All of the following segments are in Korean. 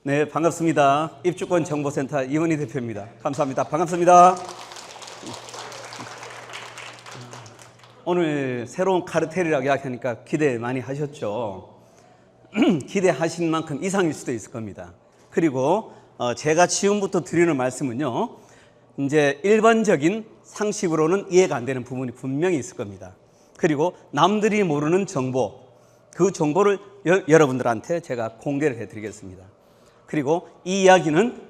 네, 반갑습니다. 입주권 정보센터 이원희 대표입니다. 감사합니다. 반갑습니다. 오늘 새로운 카르텔이라고 이야기하니까 기대 많이 하셨죠? 기대하신 만큼 이상일 수도 있을 겁니다. 그리고 제가 지금부터 드리는 말씀은요, 이제 일반적인 상식으로는 이해가 안 되는 부분이 분명히 있을 겁니다. 그리고 남들이 모르는 정보, 그 정보를 여러분들한테 제가 공개를 해드리겠습니다. 그리고 이 이야기는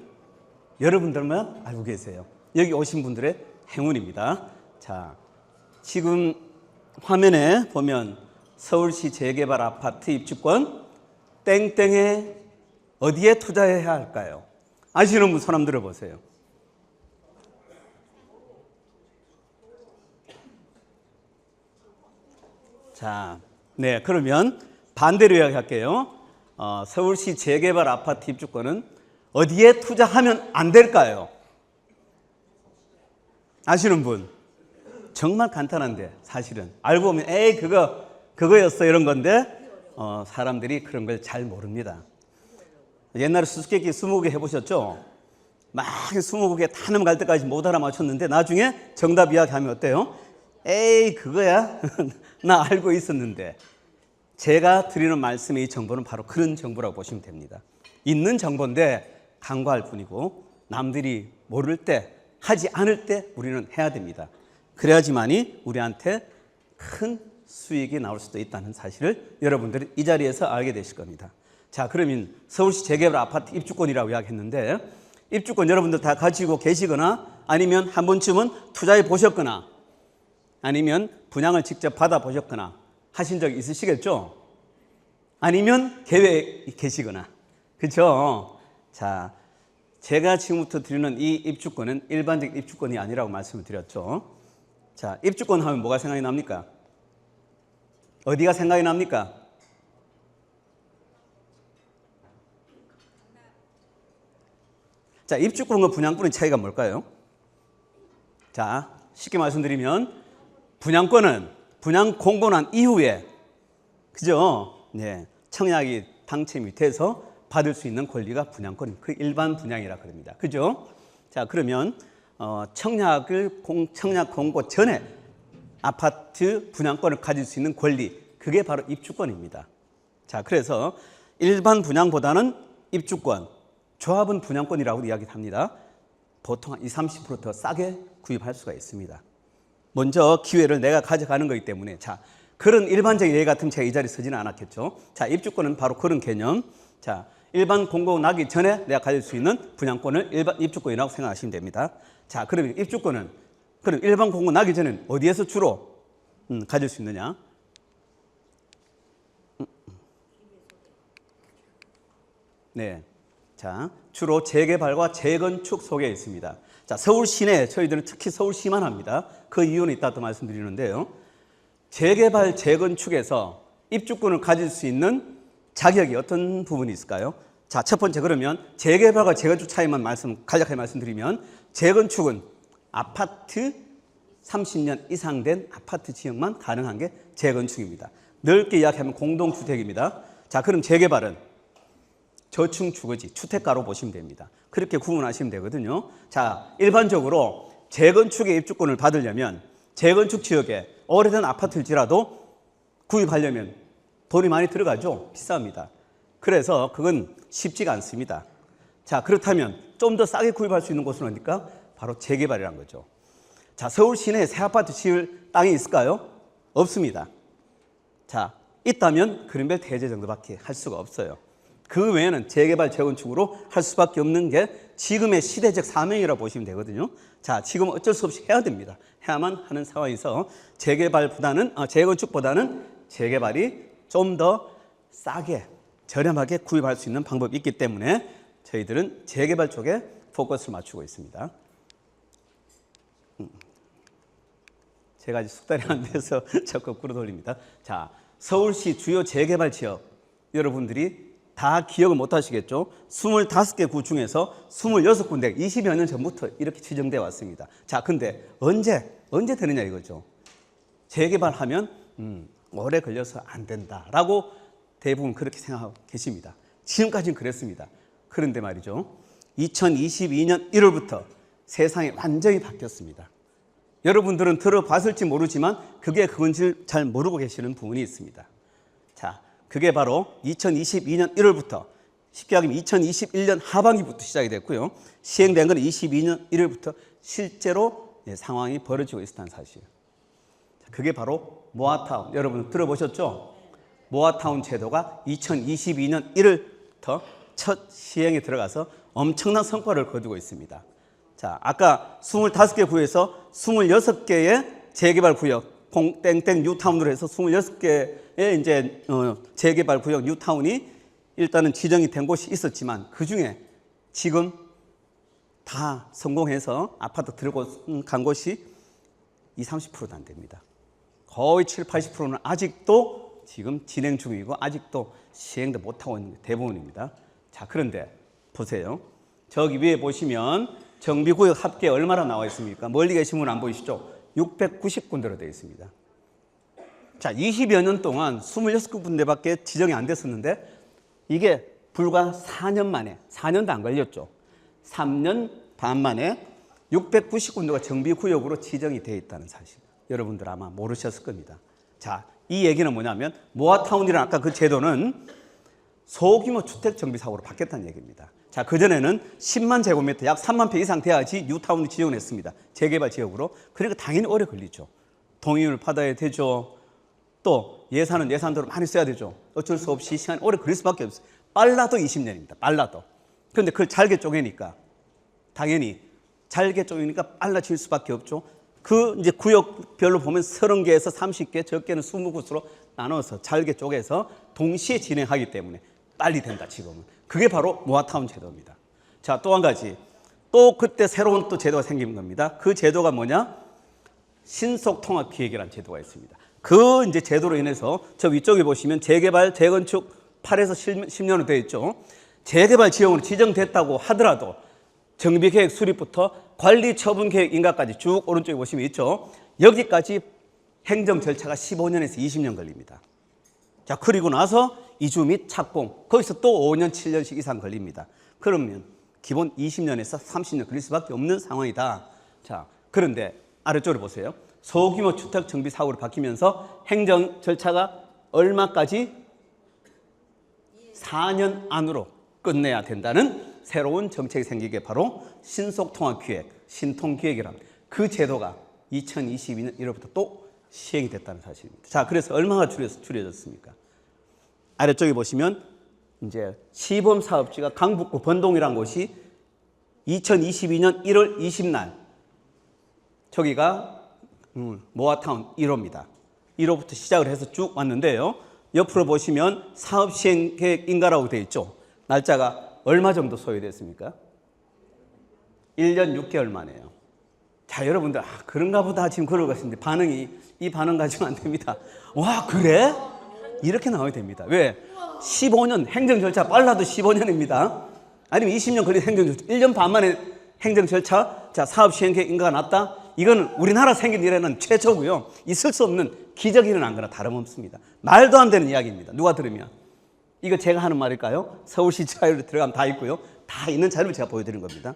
여러분들만 알고 계세요. 여기 오신 분들의 행운입니다. 자, 지금 화면에 보면 서울시 재개발 아파트 입주권 땡땡에 어디에 투자해야 할까요? 아시는 분 손 한번 들어보세요. 자, 네, 그러면 반대로 이야기할게요. 서울시 재개발 아파트 입주권은 어디에 투자하면 안 될까요? 아시는 분? 정말 간단한데 사실은 알고 보면 에이 그거였어 이런 건데 사람들이 그런 걸 잘 모릅니다. 옛날에 수수께끼 20개 해보셨죠? 막 20개 다 넘어갈 때까지 못 알아맞혔는데 나중에 정답 이야기하면 어때요? 에이 그거야? 나 알고 있었는데. 제가 드리는 말씀의 이 정보는 바로 그런 정보라고 보시면 됩니다. 있는 정보인데 간과할 뿐이고 남들이 모를 때, 하지 않을 때 우리는 해야 됩니다. 그래야지만이 우리한테 큰 수익이 나올 수도 있다는 사실을 여러분들이 이 자리에서 알게 되실 겁니다. 자, 그러면 서울시 재개발 아파트 입주권이라고 이야기했는데 입주권 여러분들 다 가지고 계시거나 아니면 한 번쯤은 투자해 보셨거나 아니면 분양을 직접 받아보셨거나 하신 적 있으시겠죠? 아니면 계획이 계시거나. 그렇죠? 자, 제가 지금부터 드리는 이 입주권은 일반적 입주권이 아니라고 말씀을 드렸죠. 자, 입주권 하면 뭐가 생각이 납니까? 어디가 생각이 납니까? 자, 입주권과 분양권의 차이가 뭘까요? 자, 쉽게 말씀드리면 분양권은 분양 공고난 이후에, 그죠? 네, 청약이 당첨이 돼서 받을 수 있는 권리가 분양권, 그 일반 분양이라 그럽니다. 그죠? 자, 그러면 청약 공고 전에 아파트 분양권을 가질 수 있는 권리, 그게 바로 입주권입니다. 자, 그래서 일반 분양보다는 입주권, 조합은 분양권이라고 이야기합니다. 보통 한 20, 30% 더 싸게 구입할 수가 있습니다. 먼저 기회를 내가 가져가는 거기 때문에. 자, 그런 일반적인 예의 같으면 제가 이 자리에 서지는 않았겠죠. 자, 입주권은 바로 그런 개념. 자, 일반 공고 나기 전에 내가 가질 수 있는 분양권을 일반 입주권이라고 생각하시면 됩니다. 자, 그러면 입주권은 그럼 일반 공고 나기 전에는 어디에서 주로 가질 수 있느냐? 네, 자, 주로 재개발과 재건축 속에 있습니다. 자, 서울 시내, 저희들은 특히 서울시만 합니다. 그 이유는 이따 또 말씀드리는데요. 재개발, 재건축에서 입주권을 가질 수 있는 자격이 어떤 부분이 있을까요? 자, 첫 번째 그러면 재개발과 재건축 차이만 간략하게 말씀드리면 재건축은 아파트 30년 이상 된 아파트 지역만 가능한 게 재건축입니다. 넓게 이야기하면 공동주택입니다. 자, 그럼 재개발은 저층 주거지, 주택가로 보시면 됩니다. 그렇게 구분하시면 되거든요. 자, 일반적으로 재건축의 입주권을 받으려면 재건축 지역에 오래된 아파트일지라도 구입하려면 돈이 많이 들어가죠. 비쌉니다. 그래서 그건 쉽지가 않습니다. 자, 그렇다면 좀 더 싸게 구입할 수 있는 곳은 어디입니까? 바로 재개발이라는 거죠. 자, 서울 시내에 새 아파트 지을 땅이 있을까요? 없습니다. 자, 있다면 그린벨 대제 정도밖에 할 수가 없어요. 그 외에는 재개발, 재건축으로 할 수밖에 없는 게 지금의 시대적 사명이라고 보시면 되거든요. 자, 지금 어쩔 수 없이 해야 됩니다. 해야만 하는 상황에서 재건축보다는 재개발이 좀 더 싸게, 저렴하게 구입할 수 있는 방법이 있기 때문에 저희들은 재개발 쪽에 포커스를 맞추고 있습니다. 제가 아직 숙달이 안 돼서 자꾸 끌어 돌립니다. 자, 서울시 주요 재개발 지역 여러분들이 다 기억을 못 하시겠죠? 25개 구 중에서 26군데 20여 년 전부터 이렇게 지정되어 왔습니다. 자, 근데 언제 되느냐 이거죠. 재개발하면 오래 걸려서 안 된다라고 대부분 그렇게 생각하고 계십니다. 지금까지는 그랬습니다. 그런데 말이죠. 2022년 1월부터 세상이 완전히 바뀌었습니다. 여러분들은 들어봤을지 모르지만 그건지 잘 모르고 계시는 부분이 있습니다. 자, 그게 바로 2022년 1월부터 쉽게 하면 2021년 하반기부터 시작이 됐고요. 시행된 건 22년 1월부터 실제로 상황이 벌어지고 있었다는 사실. 그게 바로 모아타운. 여러분 들어보셨죠? 모아타운 제도가 2022년 1월부터 첫 시행에 들어가서 엄청난 성과를 거두고 있습니다. 자, 아까 25개 구에서 26개의 재개발 구역, 땡땡 뉴타운으로 해서 26개의 이제 재개발 구역 뉴타운이 일단은 지정이 된 곳이 있었지만 그 중에 지금 다 성공해서 아파트 들어간 곳이 20, 30%도 안 됩니다. 거의 7, 80%는 아직도 지금 진행 중이고 아직도 시행도 못하고 있는 게 대부분입니다. 자, 그런데 보세요. 저기 위에 보시면 정비구역 합계 얼마나 나와 있습니까? 멀리 계신 분 안 보이시죠? 690군데로 되어 있습니다. 자, 20여 년 동안 26군데밖에 지정이 안 됐었는데 이게 불과 4년 만에, 4년도 안 걸렸죠. 3년 반 만에 690군데가 정비구역으로 지정이 되어 있다는 사실. 여러분들 아마 모르셨을 겁니다. 자, 이 얘기는 뭐냐면 모아타운이라는 아까 그 제도는 소규모 주택 정비 사업으로 바뀌었다는 얘기입니다. 자, 그전에는 10만 제곱미터, 약 3만 평 이상 돼야지 뉴타운을 지정을 했습니다. 재개발 지역으로. 그러니까 당연히 오래 걸리죠. 동의를 받아야 되죠. 또 예산은 예산대로 많이 써야 되죠. 어쩔 수 없이 시간이 오래 걸릴 수밖에 없어요. 빨라도 20년입니다. 빨라도. 그런데 그걸 잘게 쪼개니까 당연히 잘게 쪼개니까 빨라질 수밖에 없죠. 그 이제 구역별로 보면 30개에서 30개, 적게는 20곳으로 나눠서 잘게 쪼개서 동시에 진행하기 때문에 빨리 된다, 지금은. 그게 바로 모아타운 제도입니다. 자, 또 한 가지. 또 그때 새로운 또 제도가 생긴 겁니다. 그 제도가 뭐냐? 신속통합기획이라는 제도가 있습니다. 그 이제 제도로 인해서 저 위쪽에 보시면 재개발, 재건축 8에서 10년으로 되어 있죠. 재개발 지역으로 지정됐다고 하더라도 정비계획 수립부터 관리처분계획 인가까지 쭉 오른쪽에 보시면 있죠. 여기까지 행정 절차가 15년에서 20년 걸립니다. 자, 그리고 나서 이주 및 착공, 거기서 또 5년, 7년씩 이상 걸립니다. 그러면 기본 20년에서 30년 걸릴 수밖에 없는 상황이다. 자, 그런데 아래쪽으로 보세요. 소규모 주택 정비 사업으로 바뀌면서 행정 절차가 얼마까지? 4년 안으로 끝내야 된다는 새로운 정책이 생기게 바로 신속통합기획, 신통기획이라는 그 제도가 2022년 1월부터 또 시행이 됐다는 사실입니다. 자, 그래서 얼마나 줄여졌습니까? 아래쪽에 보시면 이제 시범 사업지가 강북구 번동이라는 곳이 2022년 1월 20날 저기가 모아타운 1호입니다. 1호부터 시작을 해서 쭉 왔는데요. 옆으로 보시면 사업 시행 계획 인가라고 되어 있죠. 날짜가 얼마 정도 소요됐습니까? 1년 6개월 만에요. 자, 여러분들 그런가 보다 지금 그러고 계신데 이 반응 가지고 안 됩니다. 와, 그래? 이렇게 나와야 됩니다. 왜? 15년 행정 절차 빨라도 15년입니다. 아니면 20년 걸린 행정 절차 1년 반 만에 행정 절차 자 사업 시행 계획 인가가 났다. 이거는 우리나라 생긴 일에는 최초고요. 있을 수 없는 기적이 일어난 거나 다름없습니다. 말도 안 되는 이야기입니다. 누가 들으면. 이거 제가 하는 말일까요? 서울시 자료로 들어가면 다 있고요. 다 있는 자료를 제가 보여드리는 겁니다.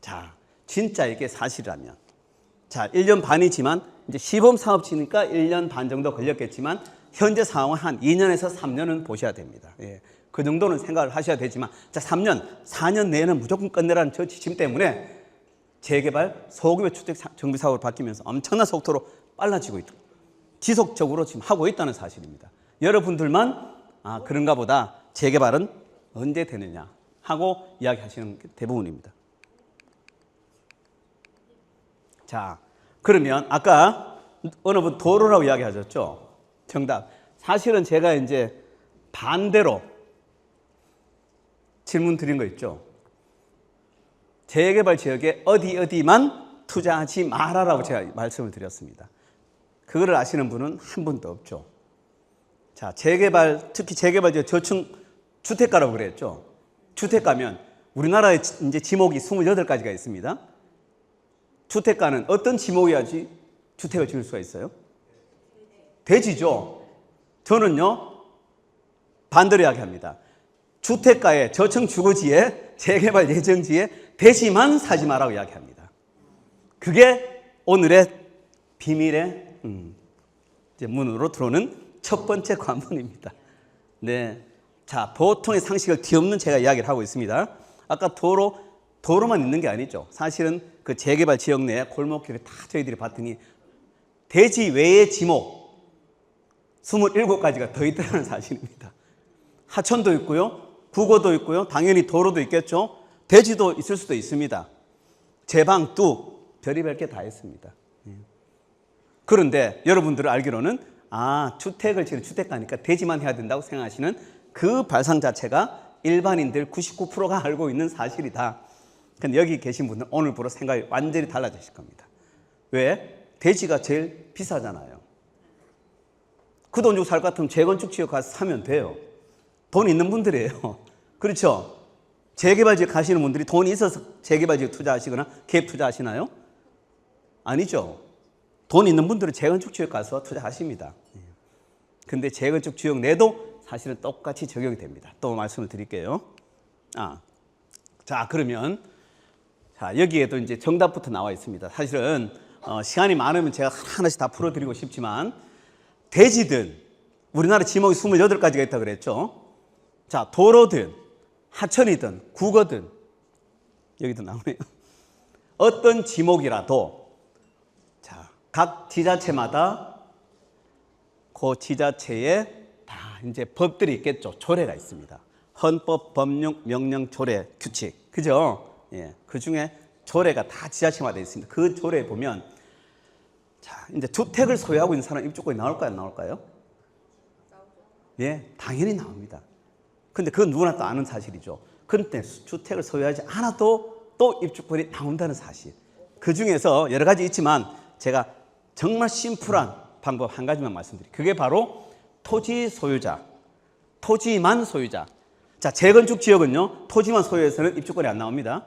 자, 진짜 이게 사실이라면. 자, 1년 반이지만 이제 시범 사업지니까 1년 반 정도 걸렸겠지만 현재 상황은 한 2년에서 3년은 보셔야 됩니다. 예, 그 정도는 생각을 하셔야 되지만 자, 3년, 4년 내에는 무조건 끝내라는 저 지침 때문에 재개발 소규모 주택 정비 사업으로 바뀌면서 엄청난 속도로 빨라지고 있고 지속적으로 지금 하고 있다는 사실입니다. 여러분들만 그런가 보다 재개발은 언제 되느냐 하고 이야기하시는 게 대부분입니다. 자, 그러면 아까 어느 분 도로라고 이야기하셨죠? 정답. 사실은 제가 이제 반대로 질문 드린 거 있죠? 재개발 지역에 어디만 투자하지 말아라고 제가 말씀을 드렸습니다. 그거를 아시는 분은 한 분도 없죠. 자, 재개발, 특히 재개발 지역 저층 주택가라고 그랬죠. 주택가면 우리나라에 이제 지목이 28가지가 있습니다. 주택가는 어떤 지목이야지 주택을 지을 수가 있어요? 대지죠. 저는요, 반대로 이야기합니다. 주택가의 저층 주거지에 재개발 예정지에 대지만 사지 마라고 이야기합니다. 그게 오늘의 비밀의 이제 문으로 들어오는 첫 번째 관문입니다. 네, 자, 보통의 상식을 뒤엎는 제가 이야기를 하고 있습니다. 아까 도로만 있는 게 아니죠. 사실은 그 재개발 지역 내에 골목길에 다 저희들이 봤더니 대지 외의 지목 27가지가 더 있다는 사실입니다. 하천도 있고요, 국어도 있고요, 당연히 도로도 있겠죠. 대지도 있을 수도 있습니다. 제방, 뚝, 별의별 게 다 있습니다. 그런데 여러분들은 알기로는 주택을 지은 주택가니까 대지만 해야 된다고 생각하시는 그 발상 자체가 일반인들 99%가 알고 있는 사실이다. 근데 여기 계신 분들은 오늘부로 생각이 완전히 달라지실 겁니다. 왜? 대지가 제일 비싸잖아요. 그 돈 주고 살 것 같으면 재건축 지역 가서 사면 돼요. 돈 있는 분들이에요. 그렇죠? 재개발 지역 가시는 분들이 돈이 있어서 재개발 지역 투자하시거나 기획 투자하시나요? 아니죠. 돈 있는 분들은 재건축 지역 가서 투자하십니다. 근데 재건축 지역 내도 사실은 똑같이 적용이 됩니다. 또 말씀을 드릴게요. 자, 그러면 여기에도 이제 정답부터 나와 있습니다. 사실은 시간이 많으면 제가 하나씩 다 풀어드리고 싶지만 대지든 우리나라 지목이 28가지가 있다고 그랬죠. 자, 도로든 하천이든 국어든 여기도 나오네요. 어떤 지목이라도 각 지자체마다 그 지자체에 다 이제 법들이 있겠죠. 조례가 있습니다. 헌법, 법령, 명령, 조례, 규칙. 그죠? 예. 그 중에 조례가 다 지자체마다 있습니다. 그 조례에 보면 이제 주택을 소유하고 있는 사람 입주권이 나올까요? 안 나올까요? 예, 당연히 나옵니다. 근데 그건 누구나 또 아는 사실이죠. 그런데 주택을 소유하지 않아도 또 입주권이 나온다는 사실. 그 중에서 여러 가지 있지만 제가 정말 심플한 방법 한 가지만 말씀드릴게요. 그게 바로 토지 소유자, 토지만 소유자. 자, 재건축 지역은요, 토지만 소유해서는 입주권이 안 나옵니다.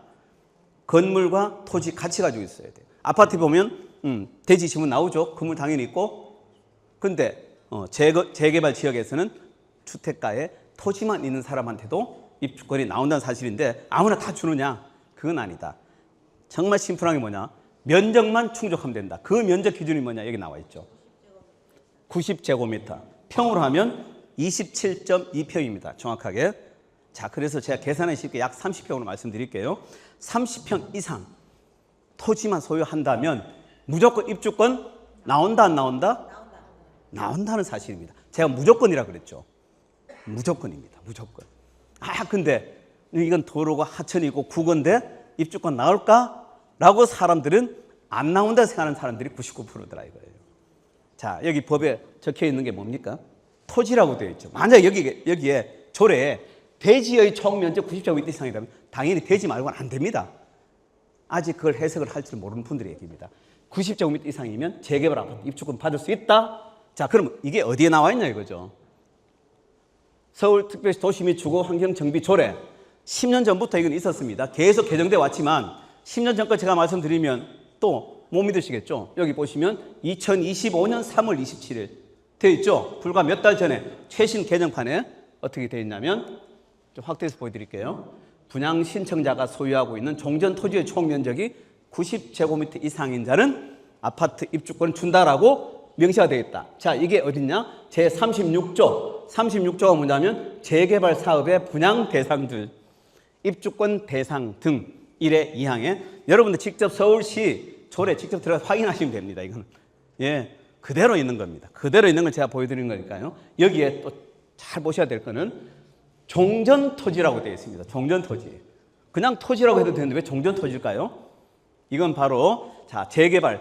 건물과 토지 같이 가지고 있어야 돼요. 아파트 보면 대지 지문 나오죠. 건물 당연히 있고. 근데 재개발 지역에서는 주택가에 토지만 있는 사람한테도 입주권이 나온다는 사실인데 아무나 다 주느냐? 그건 아니다. 정말 심플한 게 뭐냐? 면적만 충족하면 된다. 그 면적 기준이 뭐냐? 여기 나와 있죠. 90제곱미터. 평으로 하면 27.2평입니다. 정확하게. 자, 그래서 제가 계산하기 쉽게 약 30평으로 말씀드릴게요. 30평 이상 토지만 소유한다면 무조건 입주권 나온다, 안 나온다? 나온다는 사실입니다. 제가 무조건이라 그랬죠. 무조건입니다. 무조건. 근데 이건 도로가 하천이고 국어인데 입주권 나올까? 라고 사람들은 안 나온다 생각하는 사람들이 99%더라 이거예요. 자, 여기 법에 적혀 있는 게 뭡니까? 토지라고 되어 있죠. 만약 여기에 조례에 대지의 총 면적 90제곱미터 이상이라면 당연히 대지 말고는 안 됩니다. 아직 그걸 해석을 할 줄 모르는 분들의 얘기입니다. 90제곱미터 이상이면 재개발 아파트 입주권 받을 수 있다? 자, 그럼 이게 어디에 나와 있냐 이거죠. 서울특별시 도시 및 주거환경정비 조례 10년 전부터 이건 있었습니다. 계속 개정돼 왔지만 10년 전까지 제가 말씀드리면 또 못 믿으시겠죠. 여기 보시면 2025년 3월 27일 되어 있죠. 불과 몇 달 전에 최신 개정판에 어떻게 되어 있냐면 좀 확대해서 보여드릴게요. 분양 신청자가 소유하고 있는 종전 토지의 총 면적이 90제곱미터 이상인 자는 아파트 입주권을 준다라고 명시가 되어 있다. 자, 이게 어딨냐? 제36조. 36조가 뭐냐면 재개발 사업의 분양 대상들, 입주권 대상 등 1의 2항에 여러분들 직접 서울시 조례 직접 들어가서 확인하시면 됩니다. 이거는 예, 그대로 있는 겁니다. 그대로 있는 걸 제가 보여드리는 거니까요. 여기에 또 잘 보셔야 될 거는 종전 토지라고 되어 있습니다. 종전 토지. 그냥 토지라고 해도 되는데 왜 종전 토지일까요? 이건 바로 자, 재개발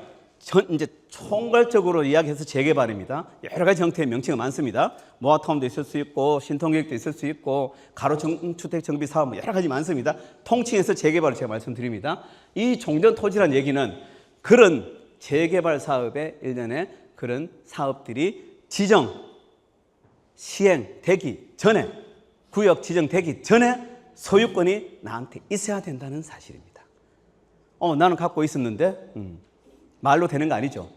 이제 총괄적으로 이야기해서 재개발입니다. 여러 가지 형태의 명칭이 많습니다. 모아타운도 있을 수 있고 신통계획도 있을 수 있고 가로주택 정비 사업 여러 가지 많습니다. 통칭해서 재개발을 제가 말씀드립니다. 이 종전 토지란 얘기는 그런 재개발 사업의 일련의 그런 사업들이 지정 시행되기 전에 구역 지정되기 전에 소유권이 나한테 있어야 된다는 사실입니다. 나는 갖고 있었는데 말로 되는 거 아니죠.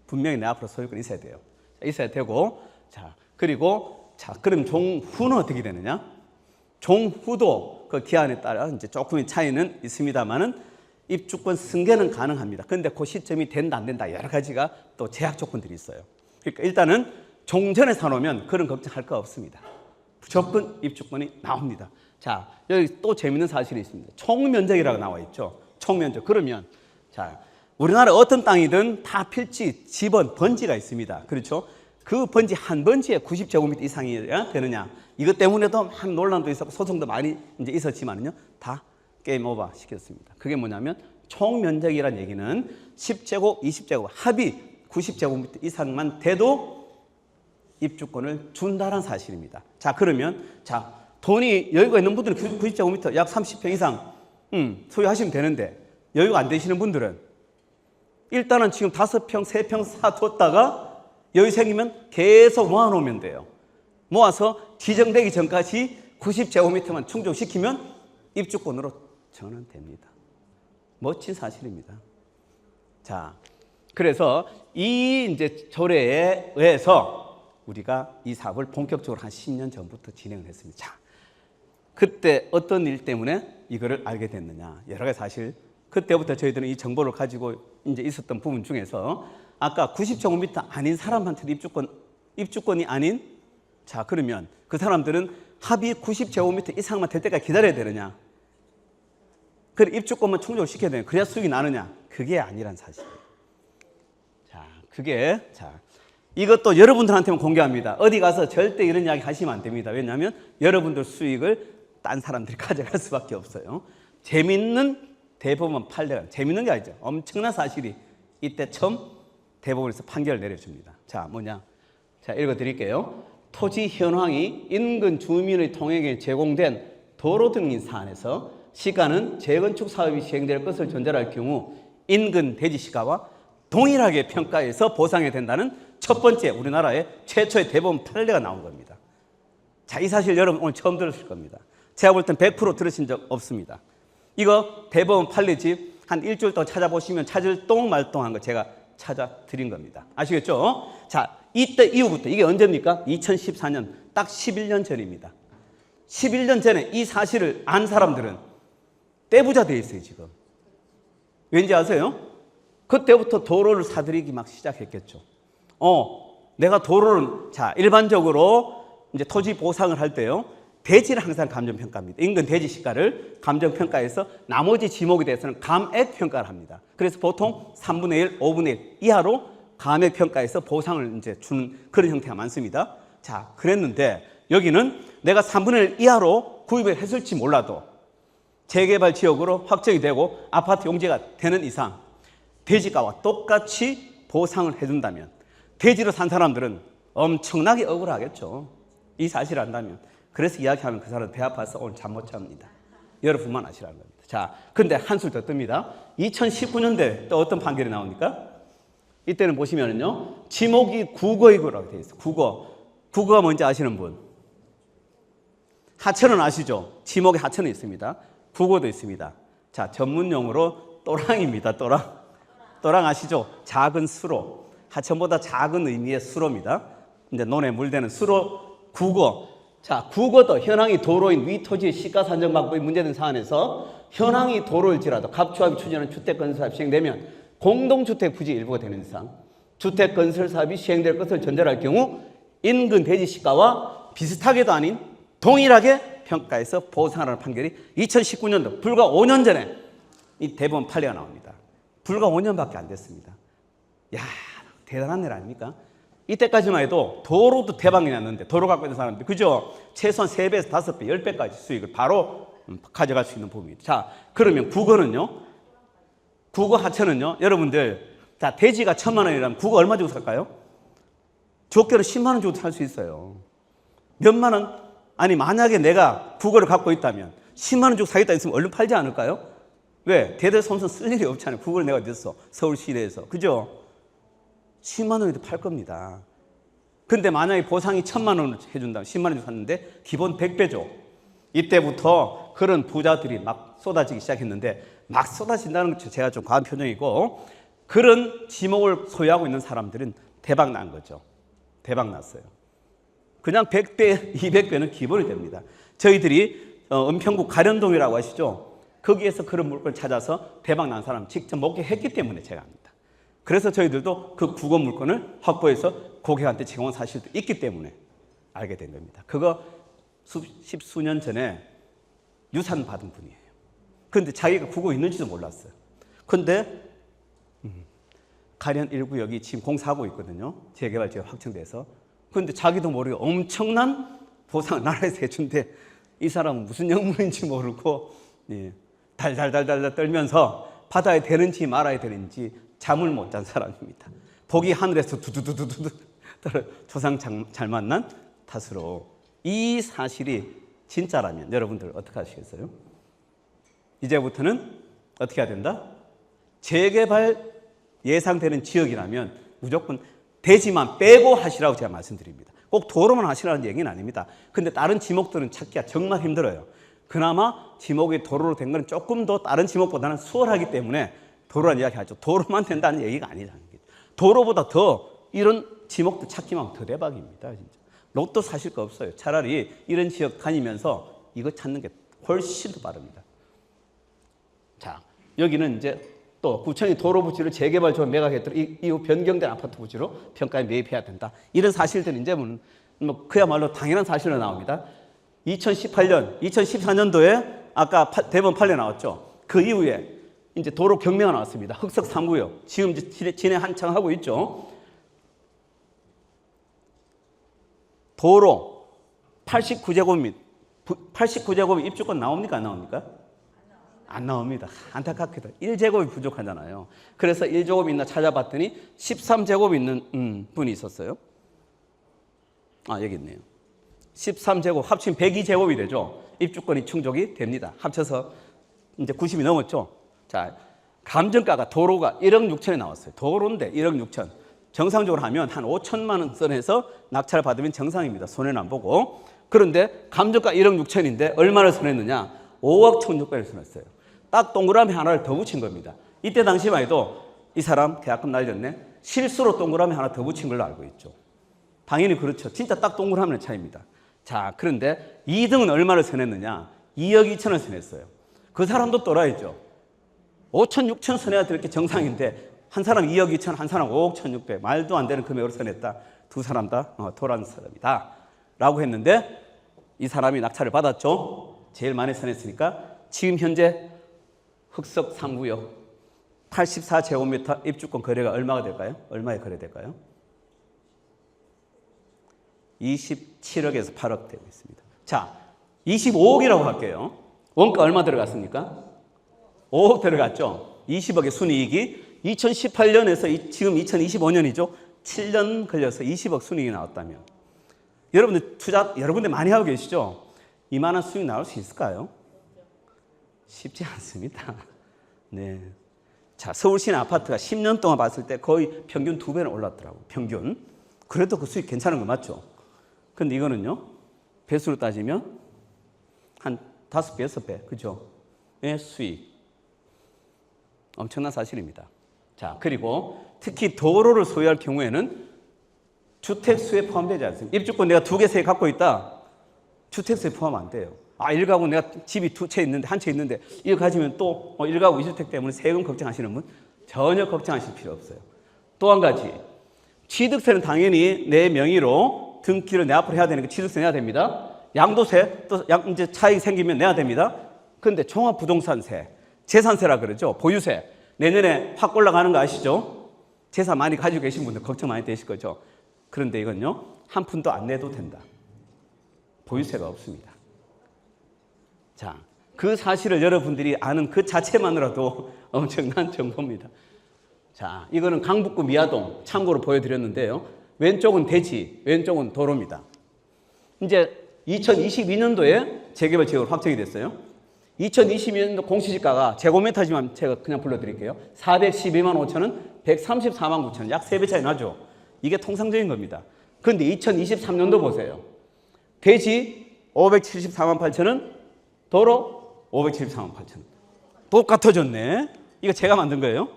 분명히 내 앞으로 소유권이 있어야 돼요. 있어야 되고, 자, 그리고, 자, 그럼 종후는 어떻게 되느냐? 종후도 그 기한에 따라 이제 조금의 차이는 있습니다만은 입주권 승계는 가능합니다. 그런데 그 시점이 된다 안 된다 여러 가지가 또 제약 조건들이 있어요. 그러니까 일단은 종전에 사놓으면 그런 걱정할 거 없습니다. 무조건 입주권이 나옵니다. 자, 여기 또 재밌는 사실이 있습니다. 총면적이라고 나와 있죠. 총면적. 그러면 자, 우리나라 어떤 땅이든 다 필지, 지번, 번지가 있습니다. 그렇죠? 그 번지 한 번지에 90제곱미터 이상이어야 되느냐. 이것 때문에도 한 논란도 있었고 소송도 많이 이제 있었지만은요. 다 게임 오버 시켰습니다. 그게 뭐냐면 총면적이라는 얘기는 10제곱, 20제곱 합이 90제곱미터 이상만 돼도 입주권을 준다는 사실입니다. 자, 그러면 자, 돈이 여유가 있는 분들은 90제곱미터 약 30평 이상 소유하시면 되는데 여유가 안 되시는 분들은 일단은 지금 5평, 3평 사뒀다가 여유 생기면 계속 모아놓으면 돼요. 모아서 지정되기 전까지 90제곱미터만 충족시키면 입주권으로 전환됩니다. 멋진 사실입니다. 자, 그래서 이 이제 조례에 의해서 우리가 이 사업을 본격적으로 한 10년 전부터 진행을 했습니다. 자, 그때 어떤 일 때문에 이거를 알게 됐느냐. 여러 가지 사실 그때부터 저희들은 이 정보를 가지고 이제 있었던 부분 중에서 아까 90제곱미터 아닌 사람한테도 입주권이 아닌 자, 그러면 그 사람들은 합의 90제곱미터 이상만 될 때까지 기다려야 되느냐. 그래 입주권만 충족시켜야 되냐. 그래야 수익이 나느냐. 그게 아니란 사실이에요. 자, 그게 자, 이것도 여러분들한테만 공개합니다. 어디 가서 절대 이런 이야기 하시면 안 됩니다. 왜냐하면 여러분들 수익을 딴 사람들이 가져갈 수밖에 없어요. 재밌는 대법원 판례가 재밌는 게 아니죠. 엄청난 사실이 이때 처음 대법원에서 판결을 내려줍니다. 자, 뭐냐? 자, 읽어드릴게요. 토지 현황이 인근 주민의 통행에 제공된 도로 등인 사안에서 시가는 재건축 사업이 시행될 것을 전제할 경우 인근 대지 시가와 동일하게 평가해서 보상이 된다는 첫 번째 우리나라의 최초의 대법원 판례가 나온 겁니다. 자, 이 사실 여러분 오늘 처음 들으실 겁니다. 제가 볼 땐 100% 들으신 적 없습니다. 이거 대법원 판례집 한 일주일 동안 찾아보시면 찾을 똥말똥한 거 제가 찾아드린 겁니다. 아시겠죠? 자, 이때 이후부터 이게 언제입니까? 2014년 딱 11년 전입니다. 11년 전에 이 사실을 안 사람들은 떼부자 돼 있어요, 지금. 왠지 아세요? 그때부터 도로를 사들이기 막 시작했겠죠. 내가 도로를 자, 일반적으로 이제 토지 보상을 할 때요. 대지를 항상 감정평가합니다. 인근 대지 시가를 감정평가해서 나머지 지목에 대해서는 감액평가를 합니다. 그래서 보통 3분의 1, 5분의 1 이하로 감액평가해서 보상을 이제 주는 그런 형태가 많습니다. 자, 그랬는데 여기는 내가 3분의 1 이하로 구입을 했을지 몰라도 재개발 지역으로 확정이 되고 아파트 용지가 되는 이상 대지가와 똑같이 보상을 해준다면 대지로 산 사람들은 엄청나게 억울하겠죠. 이 사실을 안다면. 그래서 이야기하면 그 사람 배 아파서 오늘 잠 못 잡니다. 여러분만 아시라는 겁니다. 자, 근데 한술 더 뜹니다. 2019년도에 또 어떤 판결이 나옵니까? 이때는 보시면은요, 지목이 국어이고라고 되어 있어요. 국어가 뭔지 아시는 분? 하천은 아시죠? 지목에 하천이 있습니다. 국어도 있습니다. 자, 전문용어로 또랑입니다. 또랑 아시죠? 작은 수로. 하천보다 작은 의미의 수로입니다. 이제 논에 물대는 수로, 국어. 자, 국어도 현황이 도로인 위 토지의 시가 산정 방법이 문제된 사안에서 현황이 도로일지라도 갑조합이 추진하는 주택건설 사업이 시행되면 공동주택 부지 일부가 되는 이상 주택건설 사업이 시행될 것을 전제할 경우 인근 대지 시가와 비슷하게도 아닌 동일하게 평가해서 보상하라는 판결이 2019년도 불과 5년 전에 이 대법원 판례가 나옵니다. 불과 5년밖에 안 됐습니다. 야, 대단한 일 아닙니까? 이때까지만 해도 도로도 대박이 났는데 도로 갖고 있는 사람들 그죠? 최소한 3배에서 5배, 10배까지 수익을 바로 가져갈 수 있는 부분입니다. 자, 그러면 국어는요? 국어 하천은요? 여러분들 자, 대지가 1,000만 원이라면 국어 얼마 주고 살까요? 적게는 10만 원 주고 살 수 있어요. 몇만 원? 아니 만약에 내가 국어를 갖고 있다면 10만 원 주고 사겠다 했으면 얼른 팔지 않을까요? 왜? 대대손손 쓸 일이 없잖아요. 국어를 내가 어디서 서울시내에서 그죠? 10만 원에도 팔 겁니다. 근데 만약에 보상이 1,000만 원을 해준다면 10만 원 주고 샀는데 기본 100배죠. 이때부터 그런 부자들이 막 쏟아지기 시작했는데 막 쏟아진다는 것 제가 좀 과한 표정이고 그런 지목을 소유하고 있는 사람들은 대박 난 거죠. 대박 났어요. 그냥 100배, 200배는 기본이 됩니다. 저희들이 은평구 가련동이라고 아시죠? 거기에서 그런 물건을 찾아서 대박 난 사람 직접 목격했기 때문에 제가 합니다. 그래서 저희들도 그 국어 물건을 확보해서 고객한테 제공한 사실도 있기 때문에 알게 된 겁니다. 그거 십수년 전에 유산 받은 분이에요. 그런데 자기가 국어 있는지도 몰랐어요. 그런데 가련 1구역이 지금 공사하고 있거든요. 재개발 지역 확정돼서. 그런데 자기도 모르게 엄청난 보상을 나라에서 해준대. 이 사람은 무슨 영문인지 모르고 달달달달 떨면서 받아야 되는지 말아야 되는지 잠을 못 잔 사람입니다. 복이 하늘에서 두두두두두 조상 잘 만난 탓으로. 이 사실이 진짜라면 여러분들 어떻게 하시겠어요? 이제부터는 어떻게 해야 된다? 재개발 예상되는 지역이라면 무조건 대지만 빼고 하시라고 제가 말씀드립니다. 꼭 도로만 하시라는 얘기는 아닙니다. 근데 다른 지목들은 찾기가 정말 힘들어요. 그나마 지목이 도로로 된 건 조금 더 다른 지목보다는 수월하기 때문에 도로란 이야기 하죠. 도로만 된다는 얘기가 아니라는 거죠. 도로보다 더 이런 지목도 찾기만 하면 더 대박입니다. 진짜. 로또 사실 거 없어요. 차라리 이런 지역 다니면서 이거 찾는 게 훨씬 더 빠릅니다. 자, 여기는 이제 또 구청이 도로 부지를 재개발 조합 매각했더라. 이후 변경된 아파트 부지로 평가에 매입해야 된다. 이런 사실들은 이제 뭐 그야말로 당연한 사실로 나옵니다. 2014년도에 아까 대법원 판례 나왔죠. 그 이후에 이제 도로 경매가 나왔습니다. 흑석 3구역. 지금 진행 한창 하고 있죠. 도로 89제곱미 입주권 나옵니까? 안 나옵니까? 안 나옵니다. 안타깝게도 1제곱이 부족하잖아요. 그래서 1제곱 있나 찾아봤더니 13제곱 있는 분이 있었어요. 아, 여기 있네요. 13제곱 합치면 102제곱이 되죠. 입주권이 충족이 됩니다. 합쳐서 이제 90이 넘었죠. 자, 감정가가 도로가 1억 6천에 나왔어요. 도로인데 1억 6천. 정상적으로 하면 한 5천만 원 선에서 낙찰을 받으면 정상입니다. 손해는 안 보고. 그런데 감정가 1억 6천인데 얼마를 손했느냐? 5억 1,600을 손했어요. 딱 동그라미 하나를 더 붙인 겁니다. 이때 당시만 해도 이 사람 계약금 날렸네. 실수로 동그라미 하나 더 붙인 걸로 알고 있죠. 당연히 그렇죠. 진짜 딱 동그라미의 차이입니다. 자, 그런데 2등은 얼마를 손했느냐? 2억 2천을 손했어요. 그 사람도 또라이죠. 5천, 6천 손해야 될 게 정상인데 한 사람 2억 2천, 한 사람 5억 1,600. 말도 안 되는 금액으로 손했다. 두 사람 다 도란 사람이다. 라고 했는데 이 사람이 낙찰을 받았죠. 제일 많이 손했으니까 지금 현재 흑석 3구역 84제곱미터 입주권 거래가 얼마가 될까요? 얼마에 거래될까요? 27억에서 8억 되고 있습니다. 자, 25억이라고 할게요. 원가 얼마 들어갔습니까? 5억 들어갔죠. 20억의 순이익이 2018년에서 지금 2025년이죠. 7년 걸려서 20억 순이익이 나왔다면 여러분들 투자 여러 군데 많이 하고 계시죠? 이만한 수익 나올 수 있을까요? 쉽지 않습니다. 네. 자, 서울시내 아파트가 10년 동안 봤을 때 거의 평균 2배는 올랐더라고요. 평균. 그래도 그 수익 괜찮은 거 맞죠? 근데 이거는요, 배수로 따지면 한 5배, 6배, 그죠? 의 수익. 엄청난 사실입니다. 자, 그리고 특히 도로를 소유할 경우에는 주택수에 포함되지 않습니다. 입주권 내가 2개, 3개 갖고 있다. 주택수에 포함 안 돼요. 아, 1가구 내가 집이 2채 있는데, 한 채 있는데, 이거 가지면 또 1가구 2주택 때문에 세금 걱정하시는 분 전혀 걱정하실 필요 없어요. 또 한 가지. 취득세는 당연히 내 명의로 등기를 내 앞으로 해야 되니까 취득세 내야 됩니다. 양도세, 또 이제 차익이 생기면 내야 됩니다. 그런데 종합부동산세, 재산세라 그러죠. 보유세. 내년에 확 올라가는 거 아시죠? 재산 많이 가지고 계신 분들 걱정 많이 되실 거죠. 그런데 이건요, 한 푼도 안 내도 된다. 보유세가 없습니다. 자, 그 사실을 여러분들이 아는 그 자체만으로도 엄청난 정보입니다. 자, 이거는 강북구 미아동 참고로 보여드렸는데요. 왼쪽은 대지, 왼쪽은 도로입니다. 이제 2022년도에 재개발 지역으로 확정이 됐어요. 2022년도 공시지가가 제곱미터지만 제가 그냥 불러드릴게요. 412만 5천 원, 134만 9천 원, 약 3배 차이 나죠. 이게 통상적인 겁니다. 그런데 2023년도 보세요. 대지 574만 8천 원, 도로 574만 8천 원. 똑같아졌네. 이거 제가 만든 거예요.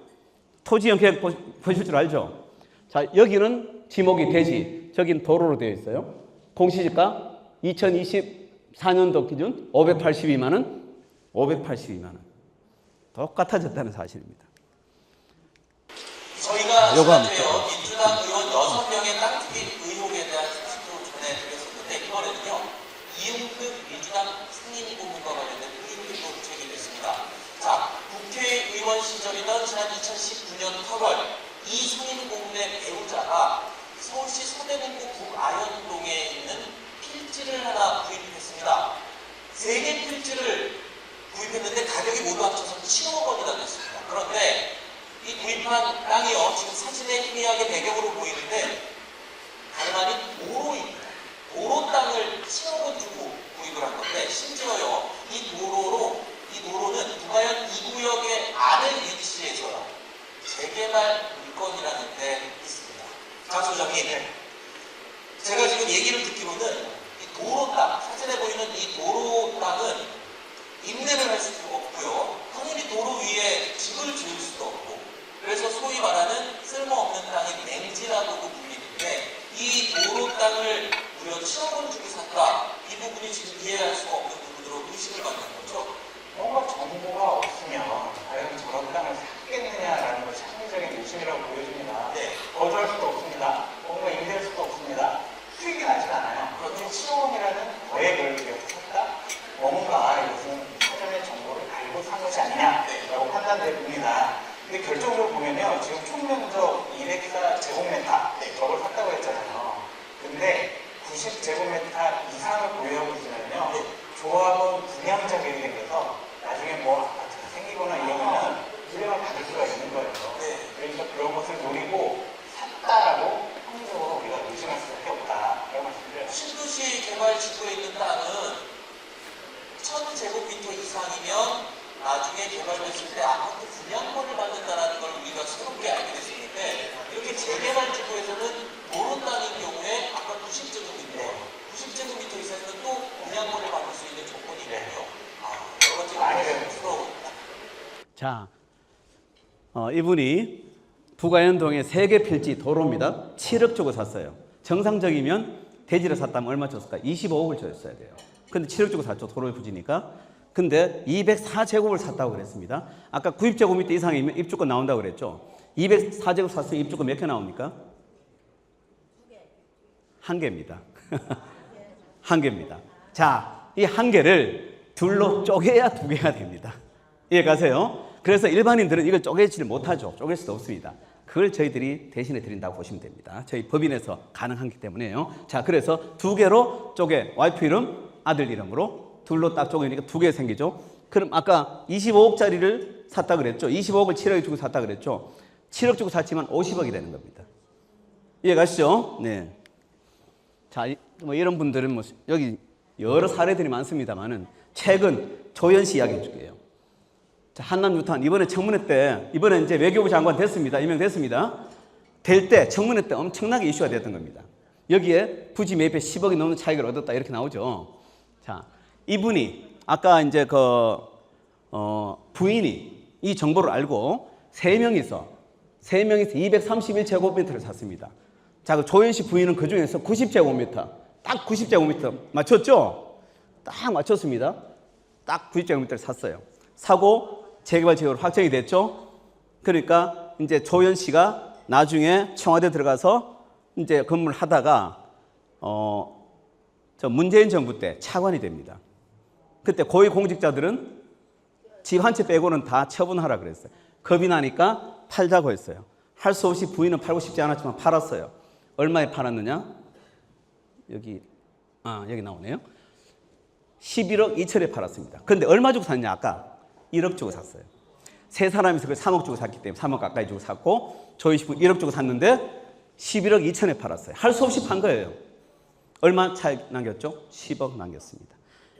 토지형 계획 보실 줄 알죠? 자, 여기는 지목이 대지, 저긴 도로로 되어 있어요. 공시지가 2023 4년도 기준 582만 원, 582만 원. 똑같아졌다는 사실입니다. 저희가 요구합니다. 민주당 의원 6명의 땅 투기 의혹에 대한 소식도 전해드렸었는데 이번에는요 이응급 민주당 상임 고문과 관련된 의혹도 제기됐습니다. 자, 국회의원 시절이던 지난 2019년 8월 이 상임 고문의 배우자가 서울시 서대문구 북아현동에 있는 필지를 하나 구입했습니다. 3개 필지를 구입했는데 가격이 모두 합쳐서 7억 원이나 됐습니다. 그런데 이 구입한 땅이요, 지금 사진에 희미하게 배경으로 보이는데 다름 아닌 도로입니다. 도로 땅을 7억 원 주고 구입을 한 건데 심지어요, 이 도로는 북아현 2구역의 아들 위치에서요 재개발 물건이라는 데 있습니다. 자, 소장님, 제가 지금 얘기를 듣기로는 이 도로 땅, 사진에 보이는 이 도로 땅은 임대를 할 수도 없고요, 당연히 도로 위에 집을 지을 수도 없고, 그래서 소위 말하는 쓸모없는 땅이 맹지라고도 불리는데 이 도로 땅을 무려 7억 원 주고 샀다. 이 부분이 지금 이해할 수가 없는 부분으로 의심을 받는 거죠. 뭔가 정보가 없으면 과연 저런 땅을 샀겠느냐라는 것이 합리적인 의심이라고 보여집니다. 네. 거주할 수도 없습니다. 뭔가 임대할 수도 없습니다. 수익이 나지 않아요. 그런데 7억 원이라는 거액을 들여서 샀다? 뭔가 이것은 사전의 정보를 알고 산 것이 아니냐라고 판단됩니다. 근데 결정적으로 보면요, 지금 총 면적 204제곱미터 저걸 샀다고 했잖아요. 근데 90제곱미터 이상을 보유하고 있으면요, 조합원 분양자 계획에 대해서 나중에 뭐 아파트가 생기거나 이러면은 분양을 받을 수가 있는 거예요. 그러니까 그런 것을 노리고 샀다라고 합리적으로 우리가 의심할 수밖에 없다라고 말씀드려요. 신도시 개발 지구에 있는 땅은 1000제곱미터 이상이면 나중에 개발됐을 때 아파트 분양권을 받는다는 걸 우리가 새롭게 알게 됐었는데, 이렇게 재개발 지구에서는 도로 땅인 경우에 아까 90제곱미터 이상은 또 분양권을 받을 수 있는 조건이 있고요. 여러 가지 부끄러워입니다. 자, 이분이 북아현동의 3개 필지 도로입니다. 7억 주고 샀어요. 정상적이면 대지를 샀다면 얼마 줬을까? 25억을 줬어야 돼요. 근데 7억 주고 샀죠. 도로의 부지니까. 근데 204제곱을 샀다고 그랬습니다. 아까 90제곱미터 이상이면 입주권 나온다고 그랬죠. 204제곱 샀으면 입주권 몇 개 나옵니까? 한 개입니다. 한 개입니다. 자, 이 한 개를 둘로 쪼개야 2개가 됩니다. 이해 가세요? 그래서 일반인들은 이걸 쪼개지를 못하죠. 쪼갤 수도 없습니다. 그걸 저희들이 대신해 드린다고 보시면 됩니다. 저희 법인에서 가능하기 때문에요. 자, 그래서 2개로 쪼개, 와이프 이름, 아들 이름으로 둘로 딱 쪼개니까 2개 생기죠. 그럼 아까 25억짜리를 샀다 그랬죠. 25억을 7억에 주고 샀다 그랬죠. 7억 주고 샀지만 50억이 되는 겁니다. 이해 가시죠? 네. 자, 뭐 이런 분들은 뭐 여기 여러 사례들이 많습니다만은 최근 조현 씨 이야기 해줄게요. 자, 한남 유탄 이번에 청문회 때, 이번에 이제 외교부 장관 됐습니다. 임명됐습니다. 될 때 청문회 때 엄청나게 이슈가 됐던 겁니다. 여기에 부지 매입에 10억이 넘는 차익을 얻었다 이렇게 나오죠. 자, 이분이 아까 이제 부인이 이 정보를 알고 3명이서 231제곱미터를 샀습니다. 자, 그 조현 씨 부인은 그 중에서 90제곱미터, 딱 90제곱미터 맞췄죠? 딱 맞췄습니다. 딱 90제곱미터를 샀어요. 사고 재개발 지역으로 확정이 됐죠? 그러니까 이제 조현 씨가 나중에 청와대 들어가서 이제 건물 하다가 저 문재인 정부 때 차관이 됩니다. 그때 고위공직자들은 집 한 채 빼고는 다 처분하라 그랬어요. 겁이 나니까 팔자고 했어요. 할 수 없이 부인은 팔고 싶지 않았지만 팔았어요. 얼마에 팔았느냐? 여기 나오네요. 11억 2천에 팔았습니다. 그런데 얼마 주고 샀냐? 아까 1억 주고 샀어요. 세 사람이서 그 3억 주고 샀기 때문에 3억 가까이 주고 샀고, 저희 집은 1억 주고 샀는데 11억 2천에 팔았어요. 할 수 없이 판 거예요. 얼마 차익 남겼죠? 10억 남겼습니다.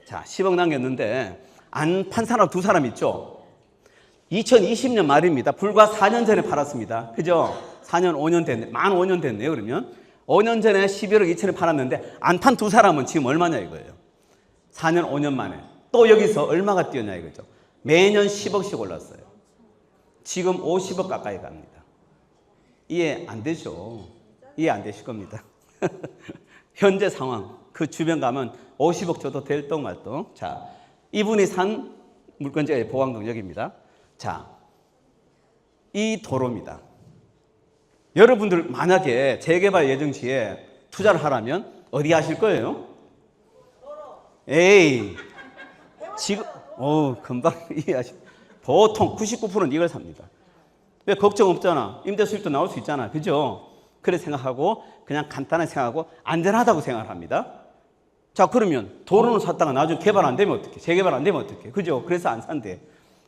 자, 10억 남겼는데 안 판 사람 2사람 있죠? 2020년 말입니다. 불과 4년 전에 팔았습니다. 그죠? 4년, 5년 됐네. 만 5년 됐네요, 그러면. 5년 전에 11억 2천에 팔았는데 안 판 2사람은 지금 얼마냐 이거예요. 4년, 5년 만에. 또 여기서 얼마가 뛰었냐 이거죠. 매년 10억씩 올랐어요. 지금 50억 가까이 갑니다. 이해 안 되죠? 이해 안 되실 겁니다. 현재 상황. 그 주변 가면 50억 줘도 될 똥 말똥. 자, 이분이 산 물건지의 보강동 여기입니다. 자, 이 도로입니다. 여러분들 만약에 재개발 예정지에 투자를 하라면 어디 하실 거예요? 에이, 지금, 금방 이해하시. 보통 99%는 이걸 삽니다. 왜 걱정 없잖아. 임대 수입도 나올 수 있잖아. 그죠? 그래 생각하고 그냥 간단하게 생각하고 안전하다고 생각을 합니다. 자, 그러면 도로는 샀다가 나중에 개발 안 되면 어떡해? 재개발 안 되면 어떡해? 그죠? 그래서 안 산대.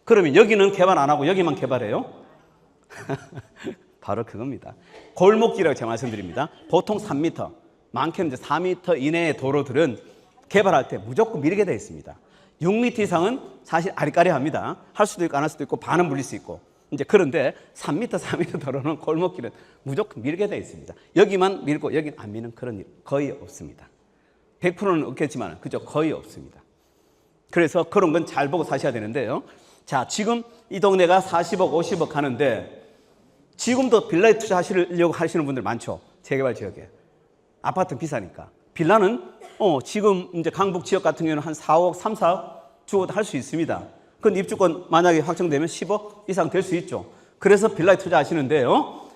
그러면 여기는 개발 안 하고 여기만 개발해요? 바로 그겁니다. 골목길이라고 제가 말씀드립니다. 보통 3m, 많게는 이제 4m 이내의 도로들은 개발할 때 무조건 밀게 되어 있습니다. 6m 이상은 사실 아리까리합니다. 할 수도 있고 안 할 수도 있고 반은 물릴 수 있고. 이제 그런데 3m, 4m 도로는 골목길은 무조건 밀게 되어 있습니다. 여기만 밀고 여기는 안 미는 그런 일 거의 없습니다. 100%는 없겠지만 그죠? 거의 없습니다. 그래서 그런 건 잘 보고 사셔야 되는데요. 자, 지금 이 동네가 40억, 50억 하는데 지금도 빌라에 투자하시려고 하시는 분들 많죠. 재개발 지역에. 아파트는 비싸니까. 빌라는 지금 이제 강북 지역 같은 경우는 한 4억, 3, 4억 주고도 할 수 있습니다. 그건 입주권 만약에 확정되면 10억 이상 될 수 있죠. 그래서 빌라에 투자하시는데요.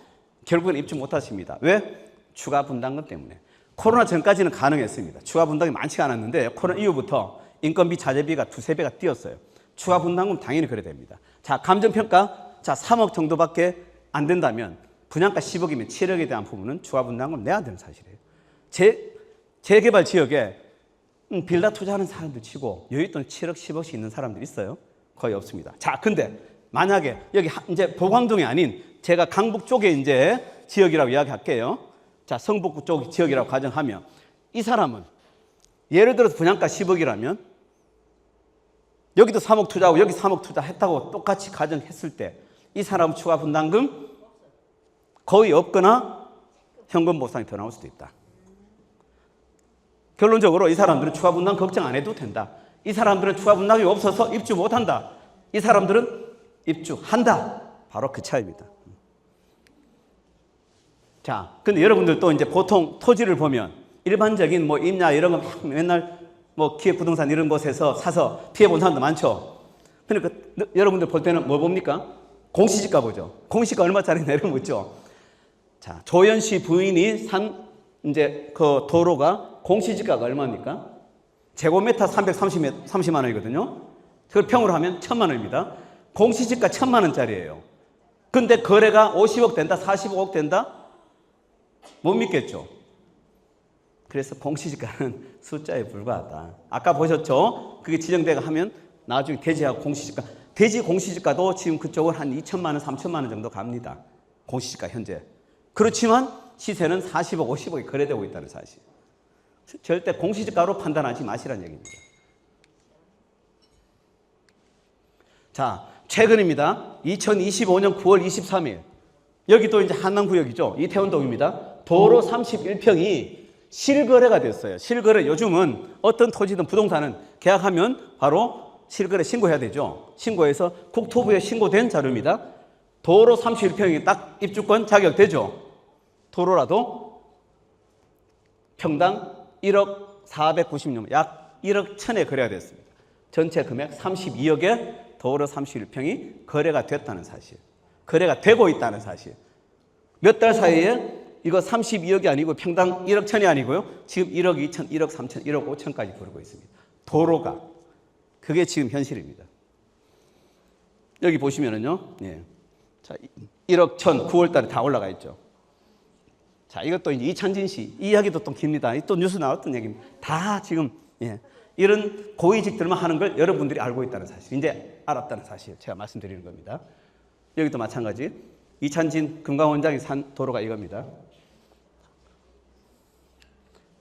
결국은 입주 못 하십니다. 왜? 추가 분담금 때문에. 코로나 전까지는 가능했습니다. 추가 분담금이 많지가 않았는데 코로나 이후부터 인건비, 자재비가 두세 배가 뛰었어요. 추가 분담금 당연히 그래 됩니다. 자, 감정평가. 자, 3억 정도밖에 안 된다면 분양가 10억이면 7억에 대한 부분은 추가 분담금 내야 되는 사실이에요. 재개발 지역에 빌라 투자하는 사람들 치고 여윳돈 7억, 10억씩 있는 사람들 있어요? 거의 없습니다. 자, 근데 만약에 여기 이제 보광동이 아닌 제가 강북 쪽에 이제 지역이라고 이야기할게요. 자, 성북구 쪽 지역이라고 가정하면 이 사람은 예를 들어서 분양가 10억이라면 여기도 3억 투자하고 여기 3억 투자했다고 똑같이 가정했을 때 이 사람 추가 분담금 거의 없거나 현금 보상이 더 나올 수도 있다. 결론적으로 이 사람들은 추가 분담 걱정 안 해도 된다. 이 사람들은 추가 분담이 없어서 입주 못한다. 이 사람들은 입주한다. 바로 그 차이입니다. 자, 근데 여러분들 또 이제 보통 토지를 보면 일반적인 뭐 임야 이런 거 맨날 뭐 기획부동산 이런 곳에서 사서 피해 본 사람도 많죠. 그러니까 여러분들 볼 때는 뭐 봅니까? 공시지가 보죠. 공시가 얼마짜리냐 이런 거 묻죠. 자, 조현 씨 부인이 산 이제 그 도로가 공시지가가 얼마입니까? 제곱미터 330만 원이거든요. 그걸 평으로 하면 1,000만 원입니다. 공시지가 1,000만 원짜리예요. 근데 거래가 50억 된다, 45억 된다? 못 믿겠죠. 그래서 공시지가는 숫자에 불과하다. 아까 보셨죠? 그게 지정되고 하면 나중에 대지하고 공시지가. 대지 공시지가도 지금 그쪽은 한 2천만 원, 3천만 원 정도 갑니다. 공시지가 현재. 그렇지만 시세는 40억, 50억이 거래되고 있다는 사실. 절대 공시지가로 판단하지 마시라는 얘기입니다. 자, 최근입니다. 2025년 9월 23일. 여기도 이제 한남구역이죠. 이태원동입니다. 도로 31평이 실거래가 됐어요. 실거래 요즘은 어떤 토지든 부동산은 계약하면 바로 실거래 신고해야 되죠. 신고해서 국토부에 신고된 자료입니다. 도로 31평이 딱 입주권 자격되죠. 도로라도 평당 1억 496만, 약 1억 1천에 거래가 됐습니다. 전체 금액 32억에 도로 31평이 거래가 됐다는 사실. 거래가 되고 있다는 사실. 몇 달 사이에 이거 32억이 아니고 평당 1억 1천이 아니고요. 지금 1억 2천, 1억 3천, 1억 5천까지 오르고 있습니다. 도로가. 그게 지금 현실입니다. 여기 보시면은요. 예. 자, 1억 1천 9월 달에 다 올라가 있죠. 자, 이것도 이제 이찬진 씨. 이 이야기도 또 깁니다. 또 뉴스 나왔던 얘기입니다. 다 지금, 예. 이런 고위직들만 하는 걸 여러분들이 알고 있다는 사실. 이제 알았다는 사실. 제가 말씀드리는 겁니다. 여기도 마찬가지. 이찬진 금강원장이 산 도로가 이겁니다.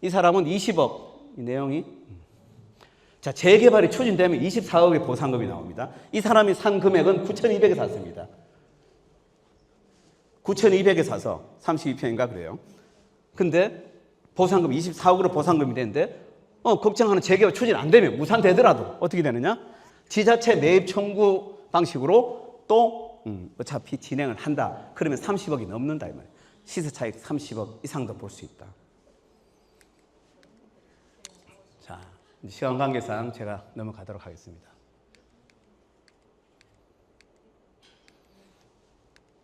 이 사람은 20억. 이 내용이. 자, 재개발이 추진되면 24억의 보상금이 나옵니다. 이 사람이 산 금액은 9,200에 샀습니다. 9,200에 사서 32평인가 그래요. 근데 보상금 24억으로 보상금이 되는데 걱정하는 재개발 추진 안 되면 무산되더라도 어떻게 되느냐? 지자체 매입 청구 방식으로 또 어차피 진행을 한다. 그러면 30억이 넘는다 이 말이에요. 시세 차익 30억 이상도 볼 수 있다. 시간 관계상 제가 넘어가도록 하겠습니다.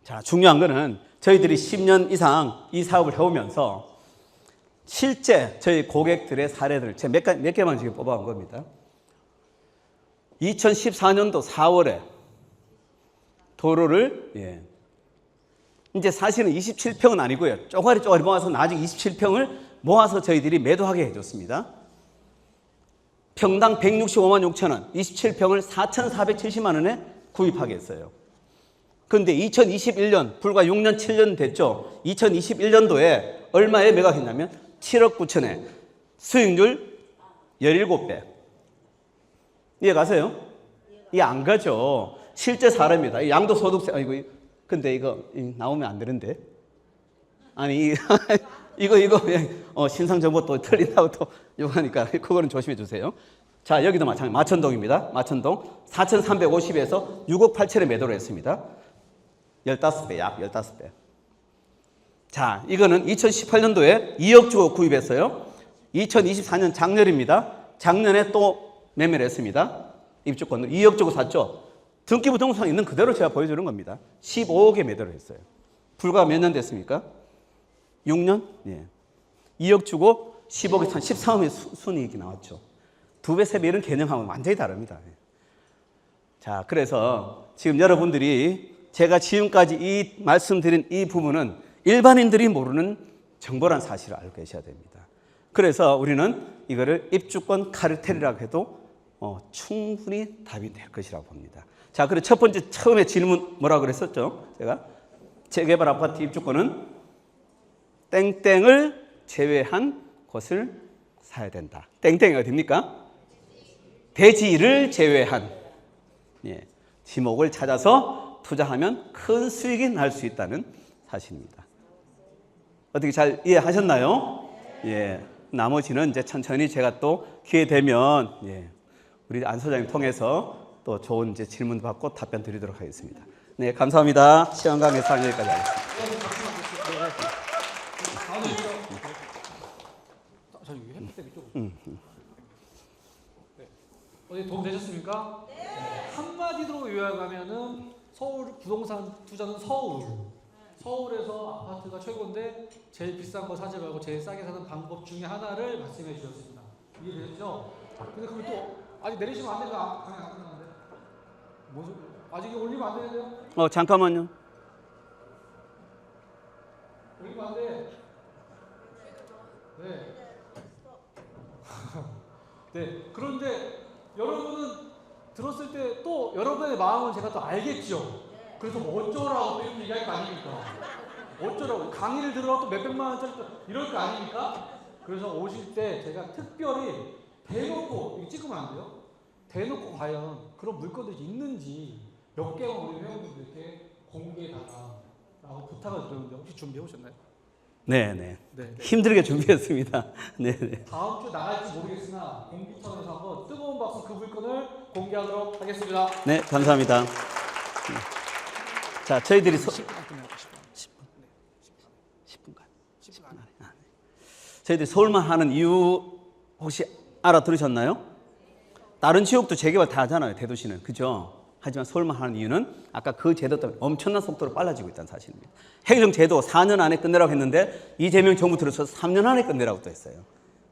자, 중요한 거는 저희들이 10년 이상 이 사업을 해오면서 실제 저희 고객들의 사례들 제가 몇 개만 지금 뽑아온 겁니다. 2014년도 4월에 도로를 이제 사실은 27평은 아니고요. 쪼가리 모아서 나중에 27평을 모아서 저희들이 매도하게 해줬습니다. 평당 165만 6천 원, 27평을 4,470만 원에 구입하게 했어요. 그런데 2021년, 불과 6년, 7년 됐죠. 2021년도에 얼마에 매각했냐면 7억 9천에 수익률 17배. 이해 가세요? 이해 안 가죠. 실제 사례입니다. 양도소득세, 아이고, 근데 이거 나오면 안 되는데. 아니, 이거 신상정보 또 틀린다고 또 욕하니까 그거는 조심해 주세요. 자, 여기도 마찬가지. 마천동입니다. 마천동 4,350에서 6억 8천에 매도를 했습니다. 15배, 약 15배. 자, 이거는 2018년도에 2억 주고 구입했어요. 2024년 작년입니다. 작년에 또 매매를 했습니다. 입주권을 2억 주고 샀죠. 등기부등본상 있는 그대로 제가 보여주는 겁니다. 15억에 매도를 했어요. 불과 몇 년 됐습니까? 6년? 예. 2억 주고 10억에 산 13억의 순이익이 나왔죠. 2배, 3배 이런 개념하고는 완전히 다릅니다. 자, 그래서 지금 여러분들이 제가 지금까지 이 말씀드린 이 부분은 일반인들이 모르는 정보란 사실을 알고 계셔야 됩니다. 그래서 우리는 이거를 입주권 카르텔이라고 해도 충분히 답이 될 것이라고 봅니다. 자, 그리고 첫 번째 처음에 질문 뭐라고 그랬었죠? 제가 재개발 아파트 입주권은 땡땡을 제외한 곳을 사야 된다. 땡땡이 어디입니까? 대지를 제외한 지목을 찾아서 투자하면 큰 수익이 날 수 있다는 사실입니다. 어떻게 잘 이해하셨나요? 예. 나머지는 이제 천천히 제가 또 기회 되면 우리 안 소장님 통해서 또 좋은 이제 질문 받고 답변 드리도록 하겠습니다. 네, 감사합니다. 시간 강의상 여기까지 하겠습니다. 어디 도움 되셨습니까? 네. 한마디로 요약하면은 서울 부동산 투자는 서울에서 아파트가 최고인데 제일 비싼 거 사지 말고 제일 싸게 사는 방법 중에 하나를 말씀해 주셨습니다. 이해되셨죠? 근데 그걸 또 아직 내리시면 안 되니까 강의 안 끝났는데 아직 이거 올리면 안 되는데요? 잠깐만요. 올리면 안 돼. 네. 네. 그런데 여러분은 들었을 때 또 여러분의 마음은 제가 또 알겠죠. 그래서 뭐 어쩌라고 이렇게 얘기할 거 아닙니까? 어쩌라고 강의를 들으러 또 몇백만 원짜리 이럴 거 아닙니까? 그래서 오실 때 제가 특별히 대놓고 이거 찍으면 안 돼요? 대놓고 과연 그런 물건들이 있는지 몇 개만 우리 회원님들께 공개해달라고 부탁을 드렸는데 혹시 준비해 오셨나요? 네. 힘들게 준비했습니다. 네. 다음 주 나갈지 모르겠으나 공기천에서 한번 뜨거운 박수 그 물건을 공개하도록 하겠습니다. 네, 감사합니다. 자, 저희들이 10분 안에. 저희들이 서울만 하는 이유 혹시 알아들으셨나요? 다른 지역도 재개발 다 하잖아요, 대도시는. 그죠? 하지만 서울만 하는 이유는 아까 그 제도 때문에 엄청난 속도로 빨라지고 있다는 사실입니다. 행정 제도 4년 안에 끝내라고 했는데 이재명 정부 들어서 3년 안에 끝내라고 또 했어요.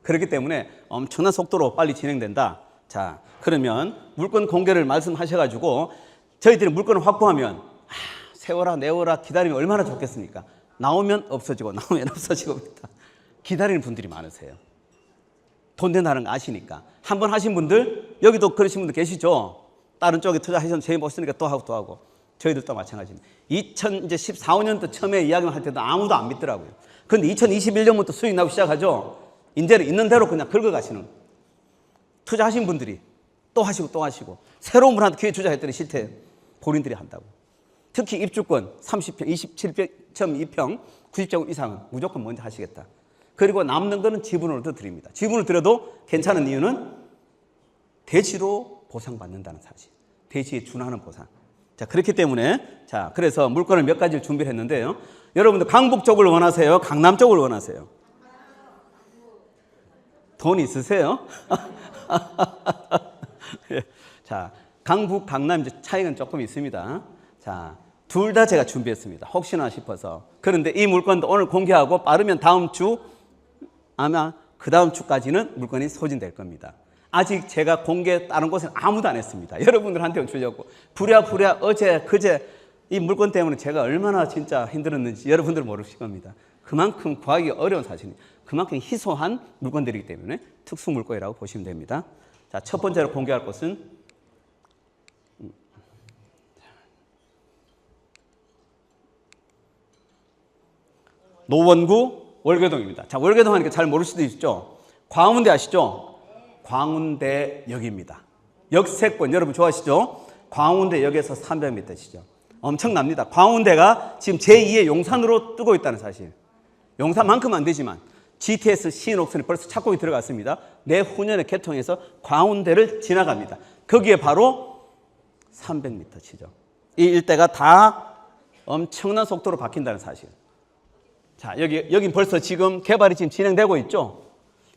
그렇기 때문에 엄청난 속도로 빨리 진행된다. 자, 그러면 물건 공개를 말씀하셔가지고 저희들이 물건을 확보하면 세워라 내워라 기다리면 얼마나 좋겠습니까? 나오면 없어지고 나오면 없어지고 있다. 기다리는 분들이 많으세요. 돈 된다는 거 아시니까. 한 번 하신 분들 여기도 그러신 분들 계시죠? 다른 쪽에 투자하셔서 저희 못 쓰니까 또 하고 저희들도 마찬가지입니다. 2014, 15년도 처음에 이야기만 할 때도 아무도 안 믿더라고요. 그런데 2021년부터 수익 나기 시작하죠. 이제는 있는 대로 그냥 긁어가시는 투자하신 분들이 또 하시고 새로운 분한테 기회 투자했더니 실태 본인들이 한다고. 특히 입주권 30평, 27.2평, 90제곱 이상은 무조건 먼저 하시겠다. 그리고 남는 거는 지분으로 더 드립니다. 지분을 드려도 괜찮은 이유는 대지로 보상받는다는 사실. 대지에 준하는 보상. 자, 그렇기 때문에 자, 그래서 물건을 몇 가지를 준비를 했는데요. 여러분들 강북 쪽을 원하세요? 강남 쪽을 원하세요? 돈 있으세요? 자, 강북, 강남 이제 차이는 조금 있습니다. 자, 둘 다 제가 준비했습니다. 혹시나 싶어서. 그런데 이 물건도 오늘 공개하고 빠르면 다음 주, 아마 그 다음 주까지는 물건이 소진될 겁니다. 아직 제가 공개 다른 곳은 아무도 안 했습니다. 여러분들한테 주려고. 부랴부랴 어제, 그제 이 물건 때문에 제가 얼마나 진짜 힘들었는지 여러분들 모르실 겁니다. 그만큼 구하기 어려운 사실입니다. 그만큼 희소한 물건들이기 때문에 특수 물건이라고 보시면 됩니다. 자, 첫 번째로 공개할 것은 노원구 월계동입니다. 자, 월계동 하니까 잘 모를 수도 있죠. 광운대 아시죠? 광운대역입니다. 역세권 여러분 좋아하시죠? 광운대역에서 300m시죠. 엄청납니다. 광운대가 지금 제2의 용산으로 뜨고 있다는 사실. 용산만큼 안 되지만 GTX 신옥선이 벌써 착공이 들어갔습니다. 내후년에 개통해서 광운대를 지나갑니다. 거기에 바로 300m 치죠. 이 일대가 다 엄청난 속도로 바뀐다는 사실. 자, 여긴 벌써 지금 개발이 지금 진행되고 있죠.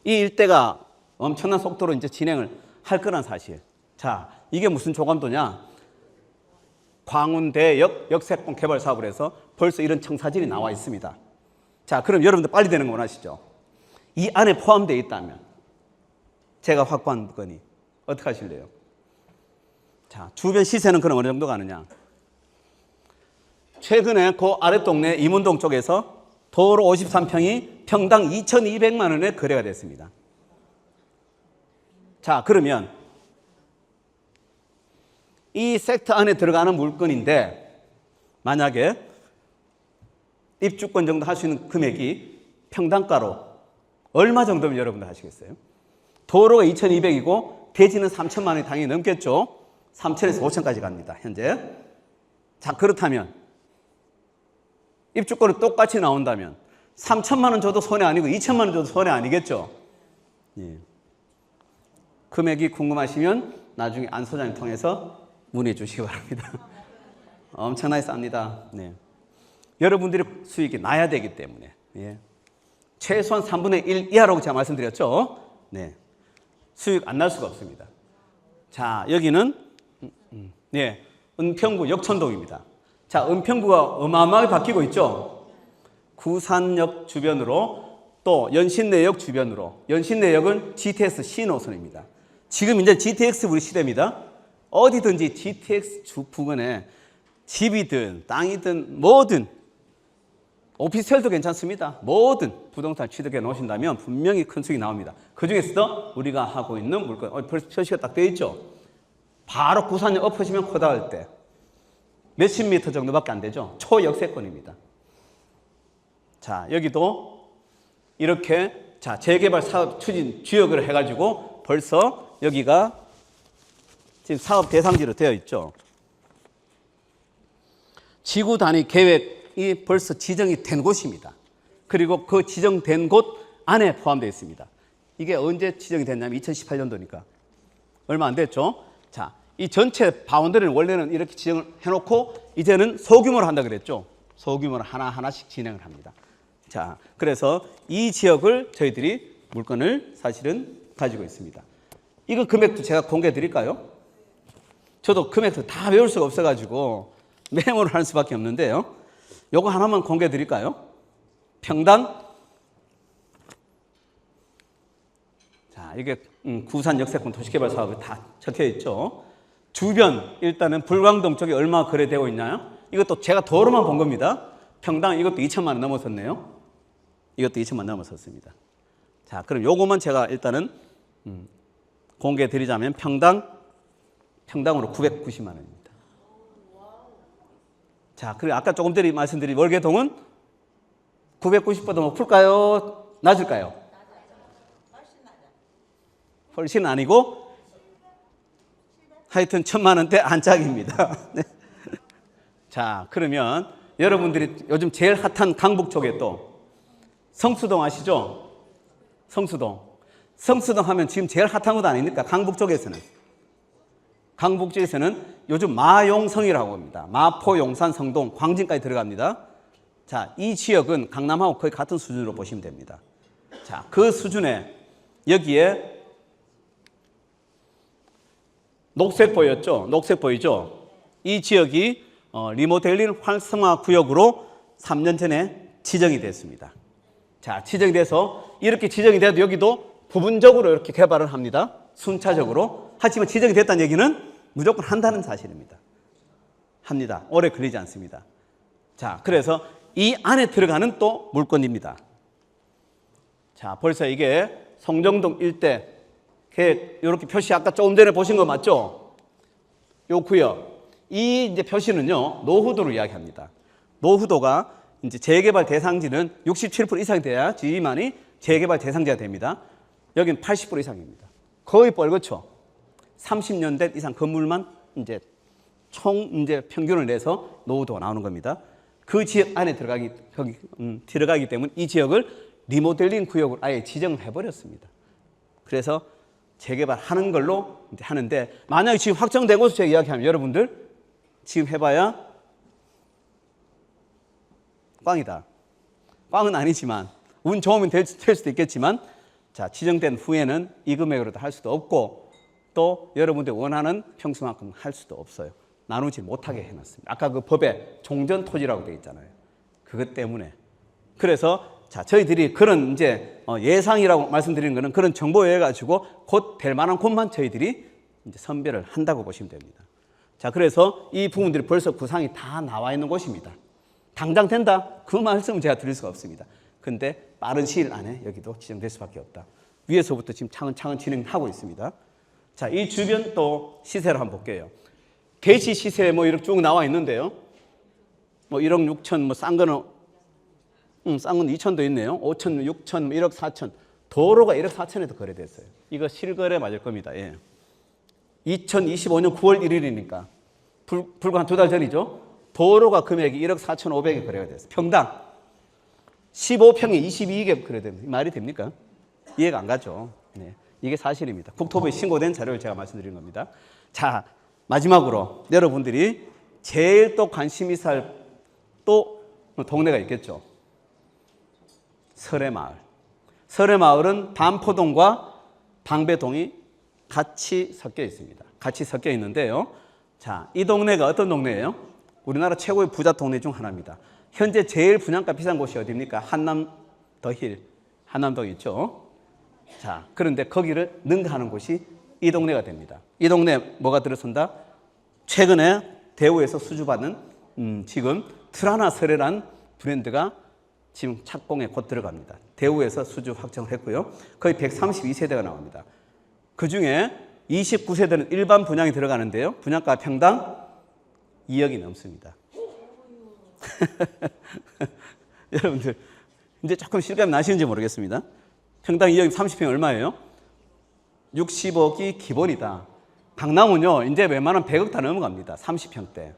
이 일대가 엄청난 속도로 이제 진행을 할 거란 사실. 자, 이게 무슨 조감도냐? 광운대역 역세권 개발 사업을 해서 벌써 이런 청사진이 나와 있습니다. 자, 그럼 여러분들 빨리 되는 거 원하시죠? 이 안에 포함되어 있다면 제가 확보한 물건이 어떻게 하실래요? 자, 주변 시세는 그럼 어느 정도 가느냐? 최근에 그 아랫동네 이문동 쪽에서 도로 53평이 평당 2,200만 원에 거래가 됐습니다. 자, 그러면 이 섹터 안에 들어가는 물건인데 만약에 입주권 정도 할 수 있는 금액이 평당가로 얼마 정도면 여러분들 하시겠어요? 도로가 2,200이고 대지는 3천만 원이 당연히 넘겠죠. 3천에서 5천까지 갑니다. 현재. 자, 그렇다면 입주권이 똑같이 나온다면 3천만 원 줘도 손해 아니고 2천만 원 줘도 손해 아니겠죠. 예. 금액이 궁금하시면 나중에 안 소장님 통해서 문의해 주시기 바랍니다. 엄청나게 쌉니다. 네. 여러분들이 수익이 나야 되기 때문에. 예. 최소한 3분의 1 이하라고 제가 말씀드렸죠. 네. 수익 안 날 수가 없습니다. 자, 여기는 네, 은평구 역천동입니다. 자, 은평구가 어마어마하게 바뀌고 있죠. 구산역 주변으로 또 연신내역 주변으로. 연신내역은 GTX 신호선입니다. 지금 이제 GTX 우리 시대입니다. 어디든지 GTX 부근에 집이든 땅이든 뭐든 오피스텔도 괜찮습니다. 뭐든 부동산 취득해 놓으신다면 분명히 큰 수익이 나옵니다. 그 중에서도 우리가 하고 있는 물건, 벌써 표시가 딱 되어 있죠. 바로 구산역 엎으시면 코다할 때 몇십 미터 정도밖에 안 되죠. 초역세권입니다. 자, 여기도 이렇게 자 재개발 사업 추진 주역을 해가지고 벌써 여기가 지금 사업 대상지로 되어 있죠. 지구 단위 계획이 벌써 지정이 된 곳입니다. 그리고 그 지정된 곳 안에 포함되어 있습니다. 이게 언제 지정이 됐냐면 2018년도니까 얼마 안 됐죠. 자, 이 전체 바운더리는 원래는 이렇게 지정을 해놓고 이제는 소규모로 한다 그랬죠. 소규모로 하나하나씩 진행을 합니다. 자, 그래서 이 지역을 저희들이 물건을 사실은 가지고 있습니다. 이거 금액도 제가 공개해 드릴까요? 저도 금액도 다 외울 수가 없어가지고 메모를 할 수밖에 없는데요. 요거 하나만 공개해 드릴까요? 평당. 자, 이게 구산 역세권 도시개발 사업이 다 적혀 있죠. 주변 일단은 불광동 쪽에 얼마 거래되고 있나요? 이것도 제가 도로만 본 겁니다. 평당 이것도 2천만 원 넘어섰네요. 이것도 2천만 원 넘어섰습니다. 자, 그럼 요거만 제가 일단은 공개해 드리자면 평당으로 990만 원입니다. 자, 그리고 아까 조금 전에 말씀드린 월계동은 990보다 높을까요? 낮을까요? 훨씬 아니고 하여튼 1,000만 원대 안짝입니다. 네. 자, 그러면 여러분들이 요즘 제일 핫한 강북 쪽에 또 성수동 아시죠? 성수동 하면 지금 제일 핫한 곳 아닙니까? 강북 쪽에서는. 강북 쪽에서는 요즘 마용성이라고 합니다. 마포, 용산, 성동, 광진까지 들어갑니다. 자, 이 지역은 강남하고 거의 같은 수준으로 보시면 됩니다. 자, 그 수준에 여기에 녹색 보였죠? 녹색 보이죠? 이 지역이 리모델링 활성화 구역으로 3년 전에 지정이 됐습니다. 자, 지정이 돼서 이렇게 지정이 돼도 여기도 부분적으로 이렇게 개발을 합니다. 순차적으로. 하지만 지정이 됐다는 얘기는 무조건 한다는 사실입니다. 합니다. 오래 걸리지 않습니다. 자, 그래서 이 안에 들어가는 또 물건입니다. 자, 벌써 이게 성정동 일대 계획 이렇게 표시 아까 조금 전에 보신 거 맞죠? 요 구역. 이 이제 표시는요, 노후도를 이야기합니다. 노후도가 이제 재개발 대상지는 67% 이상이 돼야지만이 재개발 대상지가 됩니다. 여기는 80% 이상입니다. 거의 뻘겋죠. 30년 된 이상 건물만 이제 총 이제 평균을 내서 노후도가 나오는 겁니다. 그 지역 안에 들어가기 때문에 이 지역을 리모델링 구역으로 아예 지정을 해버렸습니다. 그래서 재개발하는 걸로 이제 하는데, 만약에 지금 확정된 곳을 제가 이야기하면 여러분들 지금 해봐야 꽝이다. 꽝은 아니지만 운 좋으면 될 수도 있겠지만, 자, 지정된 후에는 이 금액으로도 할 수도 없고 또 여러분들 원하는 평수만큼 할 수도 없어요. 나누지 못하게 해놨습니다. 아까 그 법에 종전토지라고 되어 있잖아요. 그것 때문에. 그래서 자, 저희들이 그런 이제 예상이라고 말씀드리는 거는 그런 정보에 가지고 곧 될 만한 곳만 저희들이 이제 선별을 한다고 보시면 됩니다. 자, 그래서 이 부분들이 벌써 구상이 다 나와 있는 곳입니다. 당장 된다? 그 말씀은 제가 드릴 수가 없습니다. 근데 빠른 시일 안에 여기도 지정될 수밖에 없다. 위에서부터 지금 차근차근 진행하고 있습니다. 자, 이 주변 또 시세를 한번 볼게요. 대시 시세 뭐 이렇게 쭉 나와 있는데요. 뭐 1억 6천, 뭐 싼 거는 싼 건 2천도 있네요. 5천, 6천, 1억 4천. 도로가 1억 4천에도 거래됐어요. 이거 실거래 맞을 겁니다. 예. 2025년 9월 1일이니까 불과 한 2달 전이죠. 도로가 금액이 1억 4천 5백에 거래가 됐어요. 평당 15평에 22개 거래됩니다. 말이 됩니까? 이해가 안 가죠. 네. 이게 사실입니다. 국토부에 신고된 자료를 제가 말씀드리는 겁니다. 자, 마지막으로 여러분들이 제일 또 관심 있어 할 또 동네가 있겠죠. 설해마을. 설해마을은 반포동과 방배동이 같이 섞여 있습니다. 같이 섞여 있는데요. 자, 이 동네가 어떤 동네예요? 우리나라 최고의 부자 동네 중 하나입니다. 현재 제일 분양가 비싼 곳이 어디입니까? 한남 더힐. 한남동 있죠. 자, 그런데 거기를 능가하는 곳이 이 동네가 됩니다. 이 동네 뭐가 들어선다? 최근에 대우에서 수주받은 지금 트라나 설해란 브랜드가 지금 착공에 곧 들어갑니다. 대우에서 수주 확정을 했고요. 거의 132세대가 나옵니다. 그중에 29세대는 일반 분양이 들어가는데요. 분양가 평당 2억이 넘습니다. 여러분들 이제 조금 실감이 나시는지 모르겠습니다. 평당 2억 30평 얼마예요? 60억이 기본이다. 강남은요, 이제 웬만하면 100억 다 넘어갑니다. 30평대.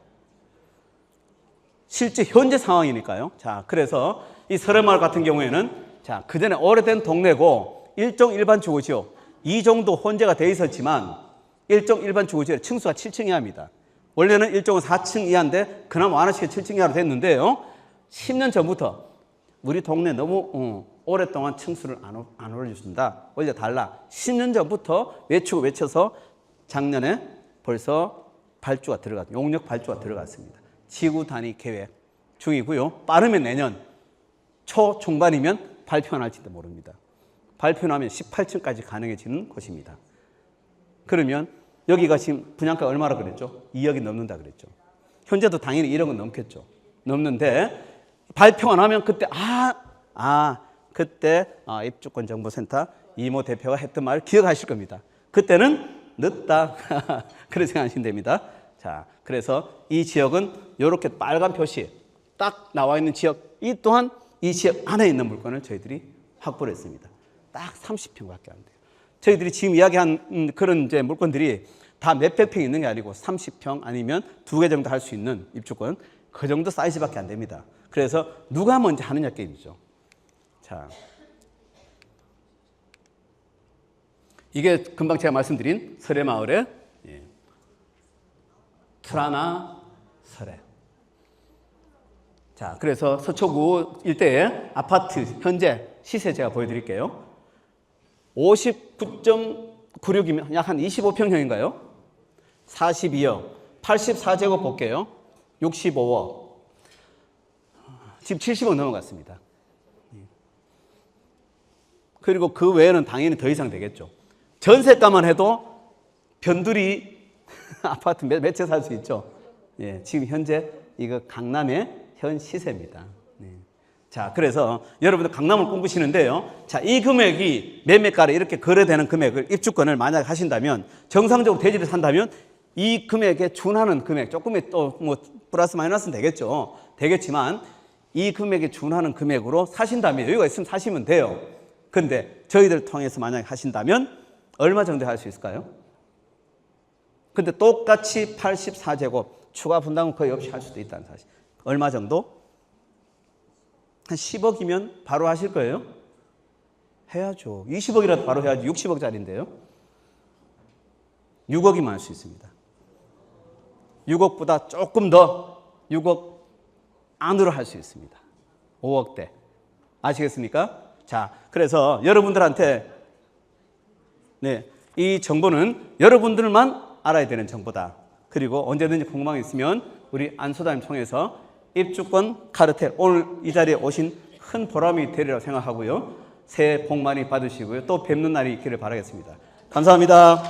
실제 현재 상황이니까요. 자, 그래서 이 설해마을 같은 경우에는 자, 그전에 오래된 동네고 일종 일반 주거지역 이 정도 혼재가 돼 있었지만 일종 일반 주거지역 층수가 7층 이하입니다. 원래는 일종은 4층 이하인데 그나마 완화시켜 7층 이하로 됐는데요. 10년 전부터 우리 동네 너무 오랫동안 층수를 안 올려준다. 올려달라. 10년 전부터 외쳐서 작년에 벌써 발주가 들어갔습니다. 용역 발주가 들어갔습니다. 지구 단위 계획 중이고요. 빠르면 내년 초 중반이면 발표가 날지도 모릅니다. 발표 나면 18층까지 가능해지는 곳입니다. 그러면 여기가 지금 분양가 얼마라 그랬죠? 2억이 넘는다 그랬죠. 현재도 당연히 1억은 넘겠죠. 넘는데 발표가 나면 그때 그때 입주권정보센터 이모 대표가 했던 말을 기억하실 겁니다. 그때는 늦다. 그렇게 생각하시면 됩니다. 자, 그래서 이 지역은 이렇게 빨간 표시 딱 나와 있는 지역, 이 또한 이 지역 안에 있는 물건을 저희들이 확보를 했습니다. 딱 30평밖에 안 돼요. 저희들이 지금 이야기한 그런 이제 물건들이 다 몇백 평 있는 게 아니고 30평 아니면 2개 정도 할 수 있는 입주권, 그 정도 사이즈밖에 안 됩니다. 그래서 누가 먼저 하느냐 게임이죠. 자, 이게 금방 제가 말씀드린 설해마을의 트라나 설해. 자, 그래서 서초구 일대의 아파트 현재 시세 제가 보여드릴게요. 59.96이면 약 한 25평형인가요? 42억. 84제곱 볼게요. 65억. 지금 70억 넘어갔습니다. 그리고 그 외에는 당연히 더 이상 되겠죠. 전세가만 해도 변두리 아파트 몇 채 살 수 있죠. 예, 지금 현재 이거 강남의 현 시세입니다. 네. 자, 그래서 여러분들 강남을 꿈꾸시는데요. 자, 이 금액이 매매가로 이렇게 거래되는 금액을 입주권을 만약 하신다면 정상적으로 대지를 산다면 이 금액에 준하는 금액, 조금의 또 뭐 플러스 마이너스는 되겠죠. 되겠지만 이 금액에 준하는 금액으로 사신다면 여유가 있으면 사시면 돼요. 근데 저희들 통해서 만약 하신다면 얼마 정도 할 수 있을까요? 근데 똑같이 84제곱 추가 분담은 거의 없이 할 수도 있다는 사실. 얼마 정도? 한 10억이면 바로 하실 거예요? 해야죠. 20억이라도 바로 해야지. 60억짜리인데요. 6억이면 할 수 있습니다. 6억보다 조금 더 6억 안으로 할 수 있습니다. 5억대. 아시겠습니까? 자, 그래서 여러분들한테 네, 이 정보는 여러분들만 알아야 되는 정보다. 그리고 언제든지 궁금한 게 있으면 우리 안 소장님 통해서 입주권 카르텔 오늘 이 자리에 오신 큰 보람이 되리라고 생각하고요. 새해 복 많이 받으시고요. 또 뵙는 날이 있기를 바라겠습니다. 감사합니다.